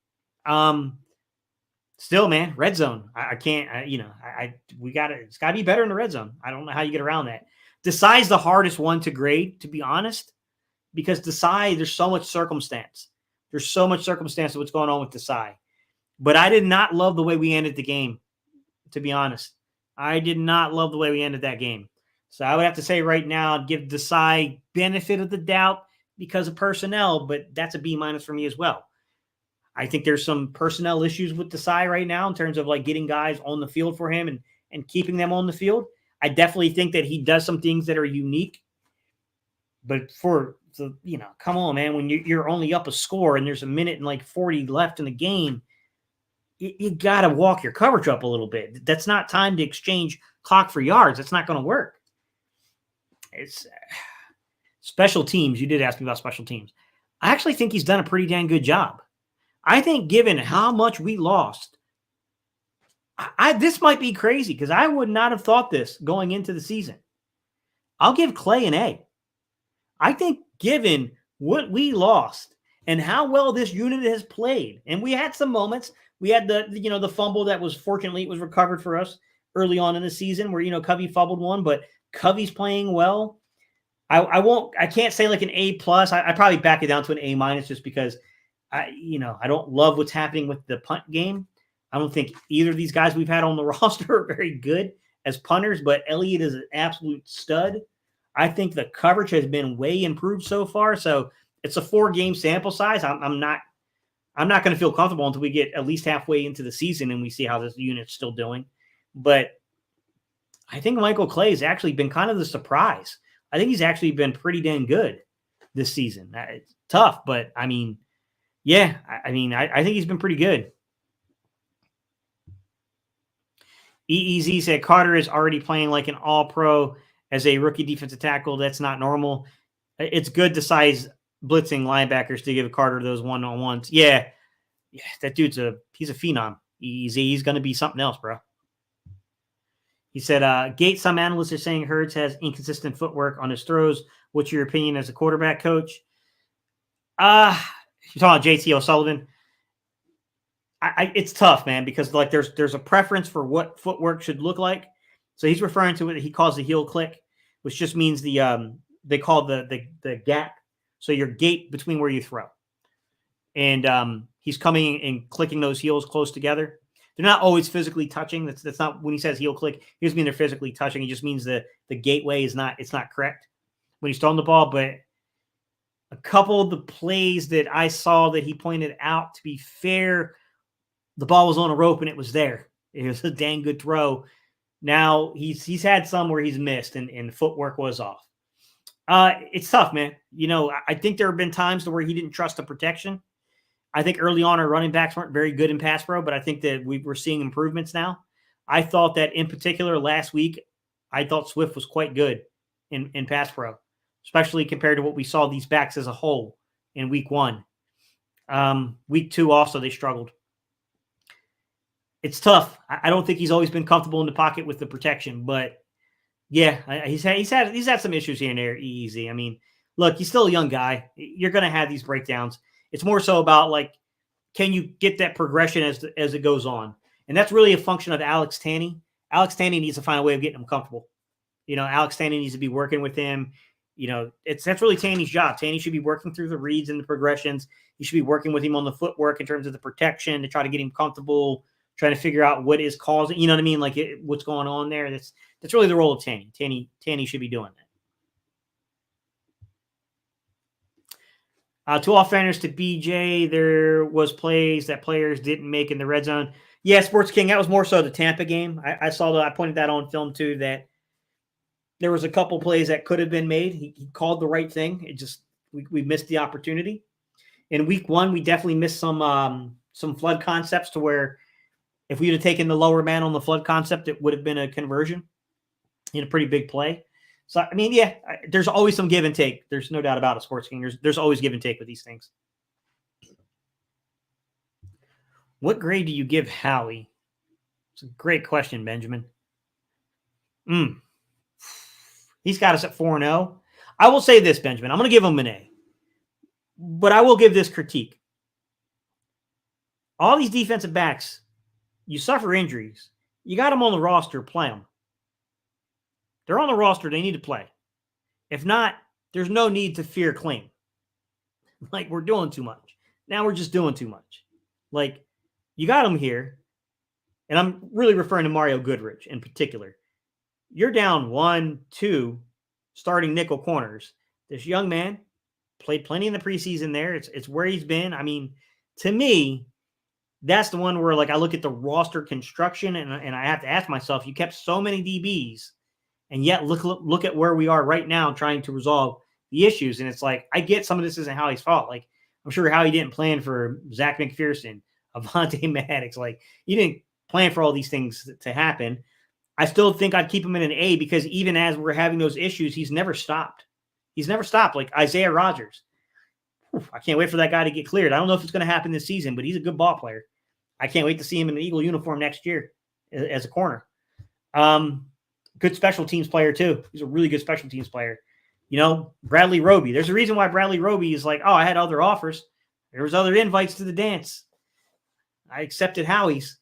[SPEAKER 1] Still, man, red zone. It's got to be better in the red zone. I don't know how you get around that. Desai's the hardest one to grade, to be honest, because Desai, there's so much circumstance. There's so much circumstance of what's going on with Desai. But I did not love the way we ended the game, to be honest. I did not love the way we ended that game. So I would have to say right now, I'd give Desai benefit of the doubt because of personnel, but that's a B minus for me as well. I think there's some personnel issues with Desai right now in terms of like getting guys on the field for him and keeping them on the field. I definitely think that he does some things that are unique, but come on, man, when you're only up a score and there's a minute and like 40 left in the game, you got to walk your coverage up a little bit. That's not time to exchange clock for yards. That's not going to work. It's special teams. You did ask me about special teams. I actually think he's done a pretty dang good job. I think given how much we lost, this might be crazy because I would not have thought this going into the season. I'll give Clay an A. I think given what we lost and how well this unit has played, and we had some moments. We had the fumble that was, fortunately, it was recovered for us early on in the season where, Covey fumbled one, but Covey's playing well. I can't say like an A plus. I probably back it down to an A minus just because I don't love what's happening with the punt game. I don't think either of these guys we've had on the roster are very good as punters, but Elliott is an absolute stud. I think the coverage has been way improved so far. So it's a 4-game sample size. I'm not going to feel comfortable until we get at least halfway into the season and we see how this unit's still doing. But I think Michael Clay has actually been kind of the surprise. I think he's actually been pretty dang good this season. It's tough, but I think he's been pretty good. EEZ said Carter is already playing like an all-pro as a rookie defensive tackle. That's not normal. It's good to size blitzing linebackers to give Carter those one-on-ones. Yeah, that dude's he's a phenom. EEZ, he's going to be something else, bro. He said, Gates, some analysts are saying Hurts has inconsistent footwork on his throws. What's your opinion as a quarterback coach? You're talking about JT O'Sullivan. It's tough, man, because like there's a preference for what footwork should look like. So he's referring to what he calls the heel click, which just means the they call the gap. So your gate between where you throw. And he's coming and clicking those heels close together. They're not always physically touching. That's not when he says heel click. He doesn't mean they're physically touching. He just means the gateway is not correct when he's throwing the ball. But a couple of the plays that I saw that he pointed out, to be fair, the ball was on a rope and it was there. It was a dang good throw. Now he's had some where he's missed and footwork was off. It's tough, man. I think there have been times where he didn't trust the protection. I think early on our running backs weren't very good in pass pro, but I think that we're seeing improvements now. I thought that in particular last week, I thought Swift was quite good in pass pro, especially compared to what we saw these backs as a whole in week 1. Week 2 also, they struggled. It's tough. I don't think he's always been comfortable in the pocket with the protection, but yeah, he's had some issues here and there. Easy. I mean, look, he's still a young guy. You're going to have these breakdowns. It's more so about, like, can you get that progression as it goes on? And that's really a function of Alex Tanney. Alex Tanney needs to find a way of getting him comfortable. Alex Tanney needs to be working with him. That's really Tanney's job. Tanney should be working through the reads and the progressions. He should be working with him on the footwork in terms of the protection to try to get him comfortable, trying to figure out what is causing, you know what I mean? Like what's going on there. That's really the role of Tanney. Tanney should be doing that. To all fairness to BJ, there was plays that players didn't make in the red zone. Yeah, Sports King, that was more so the Tampa game. I saw that. I pointed that on film too, that there was a couple plays that could have been made. He called the right thing. It just, we missed the opportunity. In week 1, we definitely missed some flood concepts to where if we'd have taken the lower man on the flood concept, it would have been a conversion in a pretty big play. So, I mean, yeah, there's always some give and take. There's no doubt about it, Sports King. There's always give and take with these things. What grade do you give Howie? It's a great question, Benjamin. He's got us at 4-0. I will say this, Benjamin. I'm going to give him an A. But I will give this critique. All these defensive backs, you suffer injuries. You got them on the roster, play them. They're on the roster. They need to play. If not, there's no need to fear claim. Like, we're doing too much. Now we're just doing too much. Like, you got them here. And I'm really referring to Mario Goodrich in particular. You're down 1-2 starting nickel corners. This young man played plenty in the preseason there. It's where he's been. I mean, to me, that's the one where, like, I look at the roster construction and I have to ask myself, you kept so many DBs, and yet look at where we are right now trying to resolve the issues. And it's like, I get some of this isn't Howie's fault. Like, I'm sure Howie didn't plan for Zach McPherson, Avonte Maddox. Like, you didn't plan for all these things to happen. I still think I'd keep him in an A because even as we're having those issues, he's never stopped. He's never stopped. Like Isaiah Rodgers. I can't wait for that guy to get cleared. I don't know if it's going to happen this season, but he's a good ball player. I can't wait to see him in an Eagle uniform next year as a corner. Good special teams player too. He's a really good special teams player. Bradley Roby. There's a reason why Bradley Roby is like, oh, I had other offers. There was other invites to the dance. I accepted Howie's.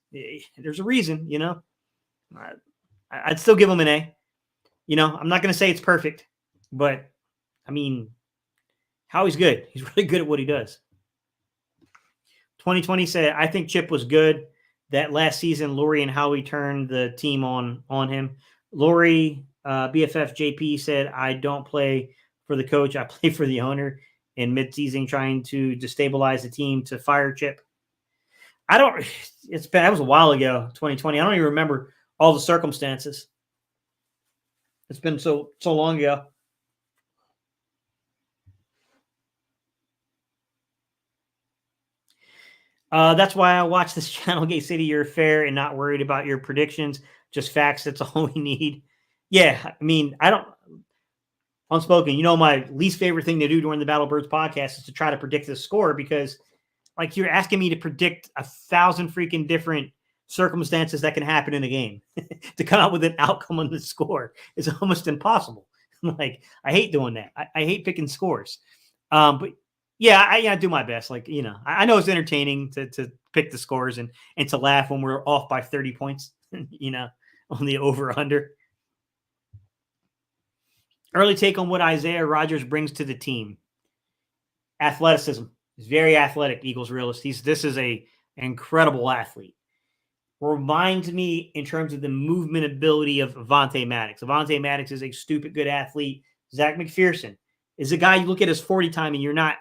[SPEAKER 1] There's a reason, I'd still give him an A. I'm not going to say it's perfect, but I mean, Howie's good. He's really good at what he does. 2020 said, I think Chip was good. That last season, Laurie and Howie turned the team on him. Laurie, BFF JP said, I don't play for the coach. I play for the owner in midseason trying to destabilize the team to fire Chip. That was a while ago, 2020. I don't even remember all the circumstances. It's been so long ago. That's why I watch this channel, Gay City. You're fair and not worried about your predictions. Just facts. That's all we need. Yeah, I mean, I don't. Unspoken. My least favorite thing to do during the Battle Birds podcast is to try to predict the score because, like, you're asking me to predict 1,000 freaking different circumstances that can happen in a game to come out with an outcome on the score is almost impossible. Like, I hate doing that. I hate picking scores. But yeah, I do my best. Like, I know it's entertaining to pick the scores and to laugh when we're off by 30 points, on the over under. Early take on what Isaiah Rodgers brings to the team. Athleticism. He's very athletic, Eagles realist. This is a incredible athlete. Reminds me in terms of the movement ability of Avonte Maddox. Avonte Maddox is a stupid good athlete. Zach McPherson is a guy you look at his 40 time and you're not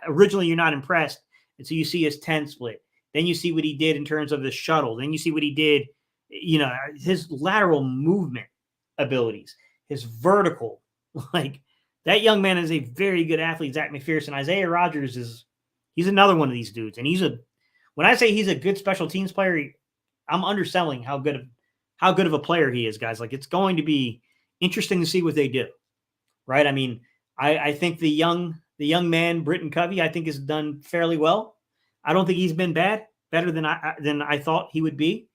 [SPEAKER 1] impressed until you see his 10 split. Then you see what he did in terms of the shuttle. Then you see what he did, his lateral movement abilities, his vertical. Like, that young man is a very good athlete, Zach McPherson. Isaiah Rodgers he's another one of these dudes. And when I say he's a good special teams player, I'm underselling how good of a player he is, guys. Like, it's going to be interesting to see what they do, right? I mean, I think the young man, Britton Covey, I think has done fairly well. I don't think he's been better than I thought he would be.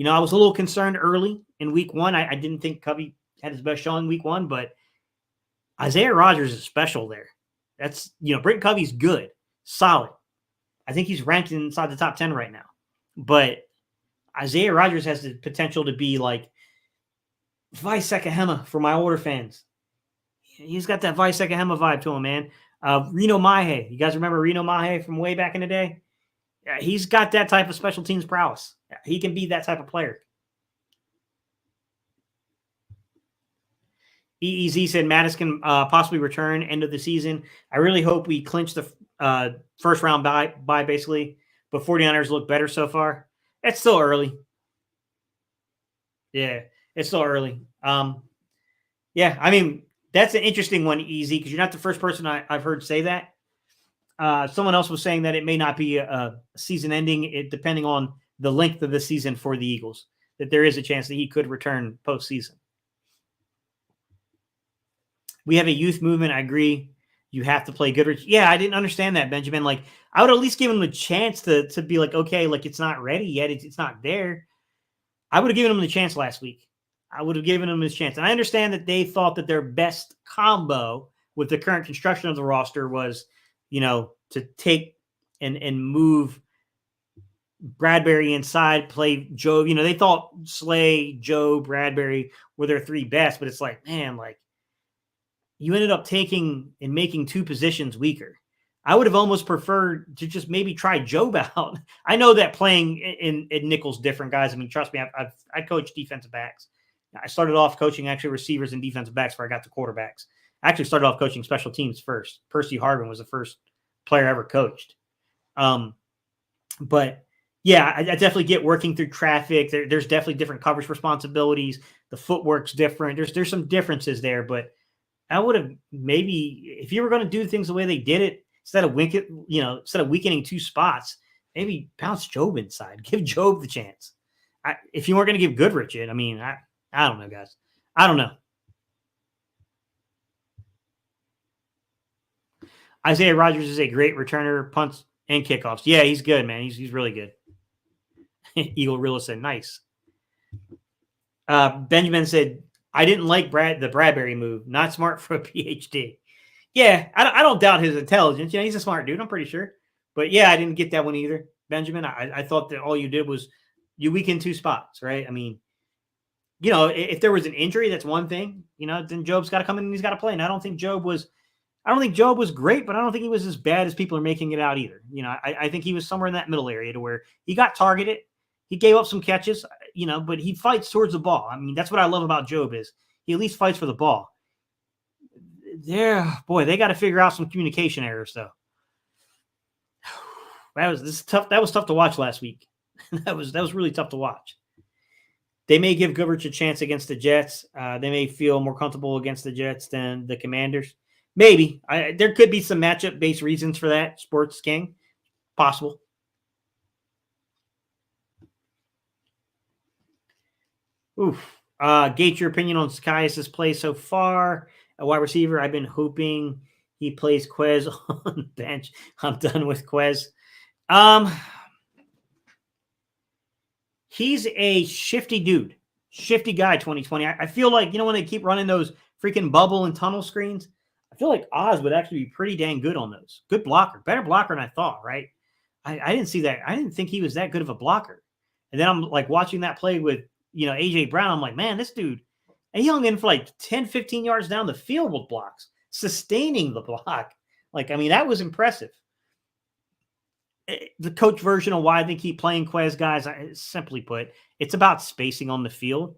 [SPEAKER 1] I was a little concerned early in week one. I didn't think Covey had his best showing week one, but Isaiah Rodgers is special there. That's, Britton Covey's good, solid. I think he's ranked inside the top 10 right now, but Isaiah Rodgers has the potential to be like Vice Sekahema for my older fans. He's got that Vice Sekahema vibe to him, man. Reno Mahe. You guys remember Reno Mahe from way back in the day? Yeah, he's got that type of special teams prowess. He can be that type of player. EEZ said Mattis can possibly return end of the season. I really hope we clinch the first round bye basically, but 49ers look better so far. It's still early. Yeah, it's still early. Yeah, I mean, that's an interesting one, Easy, because you're not the first person I've heard say that. Someone else was saying that it may not be a season ending, depending on the length of the season for the Eagles, that there is a chance that he could return postseason. We have a youth movement. I agree. You have to play Goodrich. Yeah, I didn't understand that, Benjamin. Like, I would at least give him a chance to be like, okay, like, it's not ready yet. It's not there. I would have given him the chance last week. I would have given him his chance. And I understand that they thought that their best combo with the current construction of the roster was, to take and move Bradbury inside, play Jobe. They thought Slay, Jobe, Bradbury were their three best, but it's like, man, like, you ended up taking and making two positions weaker. I would have almost preferred to just maybe try Jobe out. I know that playing in nickel's different, guys. I mean, trust me, I coached defensive backs. I started off coaching actually receivers and defensive backs before I got to quarterbacks. I actually started off coaching special teams first. Percy Harvin was the first player I ever coached. But yeah, I definitely get working through traffic. There's definitely different coverage responsibilities. The footwork's different. There's some differences there, but I would have maybe, if you were going to do things the way they did it, instead of weakening two spots, maybe bounce Jobe inside. Give Jobe the chance. If you weren't going to give Goodrich it, I mean, I don't know, guys. I don't know. Isaiah Rodgers is a great returner, punts and kickoffs. Yeah, he's good, man. He's really good. Eagle Realist said, nice. Benjamin said, I didn't like the Bradbury move. Not smart for a PhD. Yeah, I don't doubt his intelligence. He's a smart dude, I'm pretty sure. But yeah, I didn't get that one either, Benjamin. I thought that all you did was you weakened two spots, right? I mean, if there was an injury, that's one thing. Then Jobe's got to come in and he's got to play. And I don't think Jobe was great, but I don't think he was as bad as people are making it out either. I think he was somewhere in that middle area to where he got targeted. He gave up some catches, but he fights towards the ball. I mean, that's what I love about Jobe is he at least fights for the ball. They got to figure out some communication errors though. This is tough. That was tough to watch last week. that was really tough to watch. They may give Goodrich a chance against the Jets. They may feel more comfortable against the Jets than the Commanders. Maybe. There could be some matchup-based reasons for that, Sports King. Possible. Oof. Gate, your opinion on Zacchaeus' play so far? A wide receiver, I've been hoping he plays Quez on the bench. I'm done with Quez. He's a shifty dude. Shifty guy, 2020. I feel like, when they keep running those freaking bubble and tunnel screens, I feel like Oz would actually be pretty dang good on those. Good blocker. Better blocker than I thought, right? I didn't see that. I didn't think he was that good of a blocker. And then I'm like watching that play with, AJ Brown. I'm like, man, this dude, And he hung in for like 10, 15 yards down the field with blocks, sustaining the block. Like, I mean, that was impressive. The coach version of why they keep playing Quez guys, simply put, it's about spacing on the field.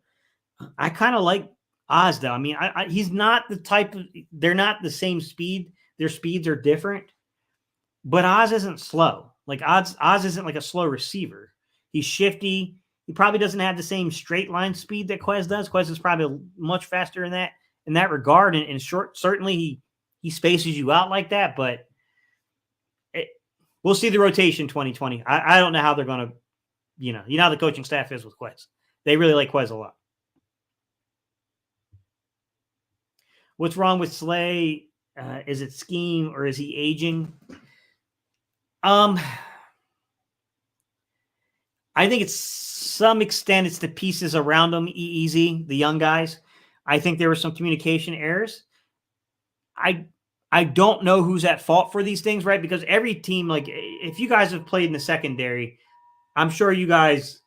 [SPEAKER 1] I kind of like Oz, though. I mean, he's not the type of, they're not the same speed. Their speeds are different, but Oz isn't slow. Like Oz isn't like a slow receiver. He's shifty. He probably doesn't have the same straight line speed that Quez does. Quez is probably much faster in that regard. And short, certainly he spaces you out like that, but we'll see the rotation 2020. I don't know how they're going to, you know how the coaching staff is with Quez. They really like Quez a lot. What's wrong with Slay? Is it scheme or is he aging? I think it's some extent it's the pieces around him, easy, the young guys. I think there were some communication errors. I don't know who's at fault for these things, right? Because every team, like if you guys have played in the secondary, I'm sure you guys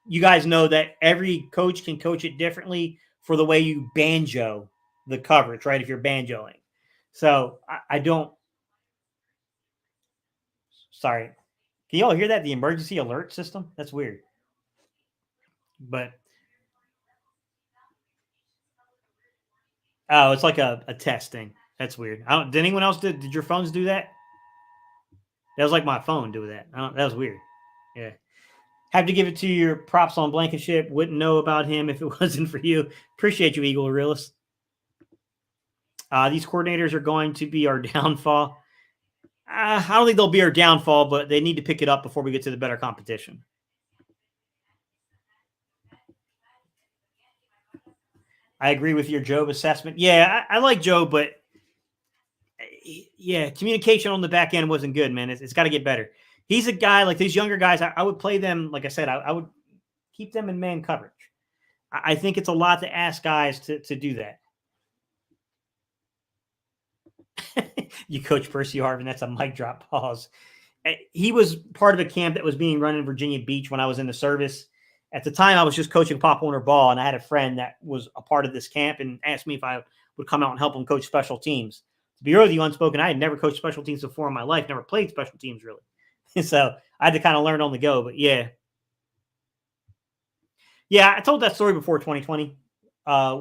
[SPEAKER 1] know that every coach can coach it differently for the way you banjo the coverage, right? If you're banjoing. So I don't. Sorry. Can you all hear that? The emergency alert system? That's weird. But oh, it's like a test thing. That's weird. Did anyone else did your phones do that? That was like my phone do that. That was weird. Yeah. Have to give it to your props on Blankenship. Wouldn't know about him if it wasn't for you. Appreciate you, Eagle Realist. These coordinators are going to be our downfall. I don't think they'll be our downfall, but they need to pick it up before we get to the better competition. I agree with your Jobe assessment. Yeah, I like Jobe, but yeah, communication on the back end wasn't good, man. It's got to get better. He's a guy like these younger guys. I would play them, like I said, I would keep them in man coverage. I think it's a lot to ask guys to do that. You coach Percy Harvin. That's a mic drop pause. He was part of a camp that was being run in Virginia Beach when I was in the service. At the time, I was just coaching Pop Warner ball, and I had a friend that was a part of this camp and asked me if I would come out and help him coach special teams. To be really unspoken, I had never coached special teams before in my life, never played special teams really. So I had to kind of learn on the go. But yeah. Yeah, I told that story before 2020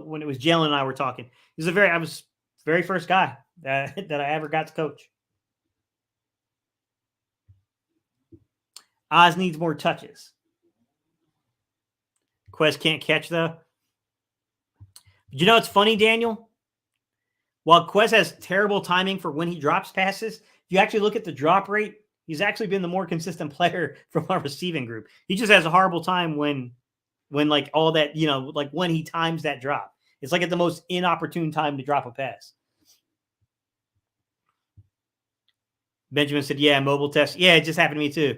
[SPEAKER 1] when it was Jalen and I were talking. I was very first guy that I ever got to coach. Oz needs more touches. Quez can't catch, though. You know, it's funny, Daniel. While Quez has terrible timing for when he drops passes, if you actually look at the drop rate, he's actually been the more consistent player from our receiving group. He just has a horrible time when like all that, like when he times that drop. It's like at the most inopportune time to drop a pass. Benjamin said, yeah, mobile test. Yeah, it just happened to me too.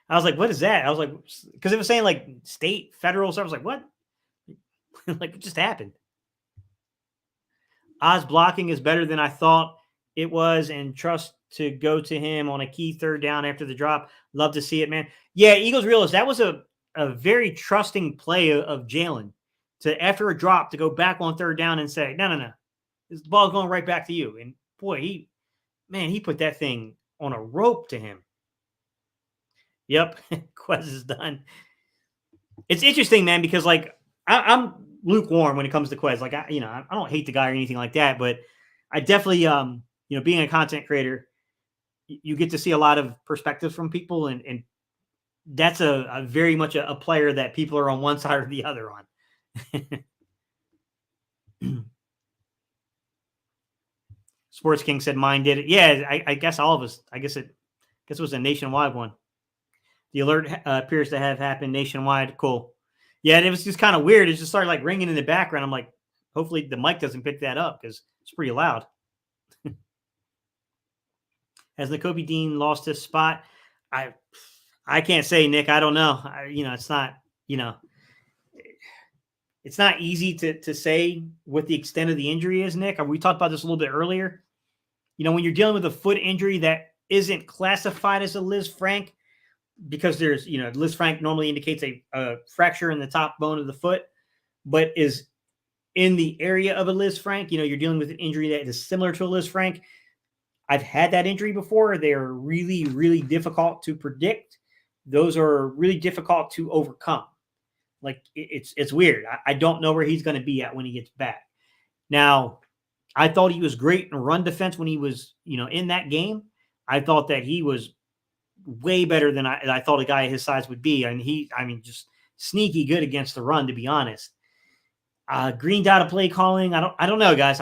[SPEAKER 1] I was like, what is that? I was like, because it was saying like state, federal. So I was like, what? Like, it just happened. Oz blocking is better than I thought it was, and trust to go to him on a key third down after the drop. Love to see it, man. Yeah, Eagles realist. That was a very trusting play of Jalen to, after a drop, to go back on third down and say, no. This ball's going right back to you. And boy, he put that thing on a rope to him. Yep, Quez is done. It's interesting, man, because like I'm lukewarm when it comes to Quez. Like I don't hate the guy or anything like that, but I definitely being a content creator, you get to see a lot of perspectives from people, and that's a very much a player that people are on one side or the other on. Sports King said mine did it. Yeah, I guess all of us. I guess it was a nationwide one. The alert appears to have happened nationwide. Cool. Yeah, and it was just kind of weird. It just started like ringing in the background. I'm like, hopefully the mic doesn't pick that up because it's pretty loud. Has Nakobe Dean lost his spot? I can't say, Nick. I don't know. It's not, it's not easy to say what the extent of the injury is, Nick. We talked about this a little bit earlier. When you're dealing with a foot injury that isn't classified as a Liz Frank, because there's, Liz Frank normally indicates a fracture in the top bone of the foot. but is in the area of a Liz Frank. You're dealing with an injury that is similar to a Liz Frank. I've had that injury before. They are really, really difficult to predict. Those are really difficult to overcome. Like, it's weird. I don't know where he's going to be at when he gets back. Now, I thought he was great in run defense when he was, in that game. I thought that he was way better than I thought a guy his size would be. And just sneaky good against the run, to be honest. Green dot of play calling. I don't know, guys.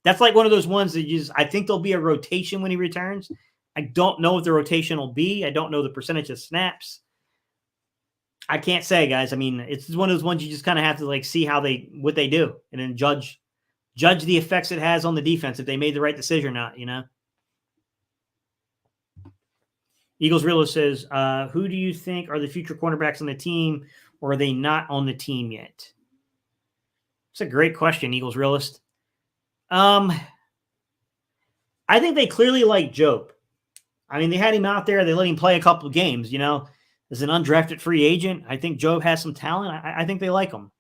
[SPEAKER 1] That's like one of those ones that I think there'll be a rotation when he returns. I don't know what the rotation will be. I don't know the percentage of snaps. I can't say, guys. It's one of those ones you just kind of have to see what they do, and then judge the effects it has on the defense, if they made the right decision or not, Eagles Realist says, who do you think are the future cornerbacks on the team, or are they not on the team yet? It's a great question, Eagles Realist. I think they clearly like Jobe. They had him out there. They let him play a couple of games, as an undrafted free agent. I think Jobe has some talent. I think they like him.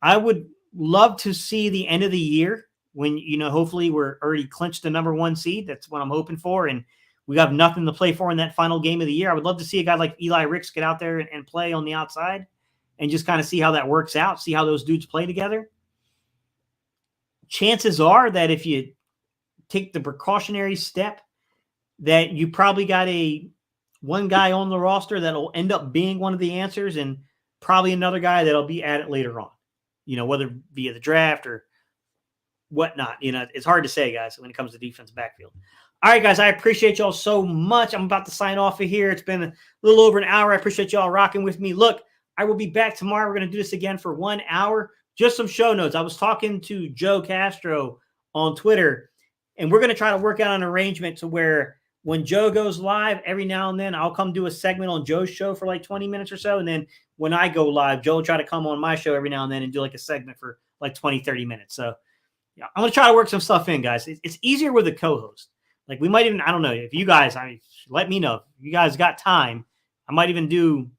[SPEAKER 1] I would love to see the end of the year when, hopefully we're already clinched the number 1 seed. That's what I'm hoping for. And we have nothing to play for in that final game of the year. I would love to see a guy like Eli Ricks get out there and play on the outside and just kind of see how that works out, see how those dudes play together. Chances are that if you take the precautionary step, that you probably got one guy on the roster that'll end up being one of the answers, and probably another guy that'll be at it later on, whether via the draft or whatnot. It's hard to say, guys, when it comes to defense backfield. All right, guys, I appreciate y'all so much. I'm about to sign off of here. It's been a little over an hour. I appreciate y'all rocking with me. Look, I will be back tomorrow. We're going to do this again for 1 hour. Just some show notes. I was talking to Joe Castro on Twitter, and we're going to try to work out an arrangement to where when Joe goes live, every now and then I'll come do a segment on Joe's show for 20 minutes or so. And then when I go live, Joe will try to come on my show every now and then and do a segment for 20, 30 minutes. So yeah, I'm going to try to work some stuff in, guys. It's easier with a co-host. We might even, I don't know, if you guys, let me know. If you guys got time, I might even do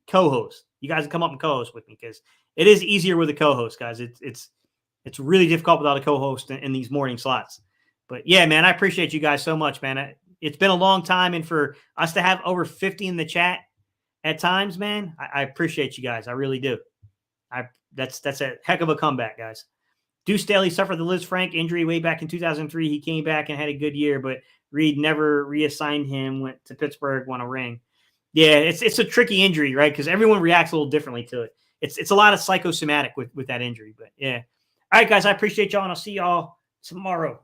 [SPEAKER 1] co-host. You guys can come up and co-host with me, because it is easier with a co-host, guys. It's really difficult without a co-host in these morning slots. But yeah, man, I appreciate you guys so much, man. It's been a long time, and for us to have over 50 in the chat at times, man, I appreciate you guys. I really do. That's a heck of a comeback, guys. Deuce Staley suffered the Liz Frank injury way back in 2003. He came back and had a good year, but Reed never reassigned him, went to Pittsburgh, won a ring. Yeah, it's a tricky injury, right? Because everyone reacts a little differently to it. It's a lot of psychosomatic with that injury. But yeah. All right, guys, I appreciate y'all, and I'll see y'all tomorrow.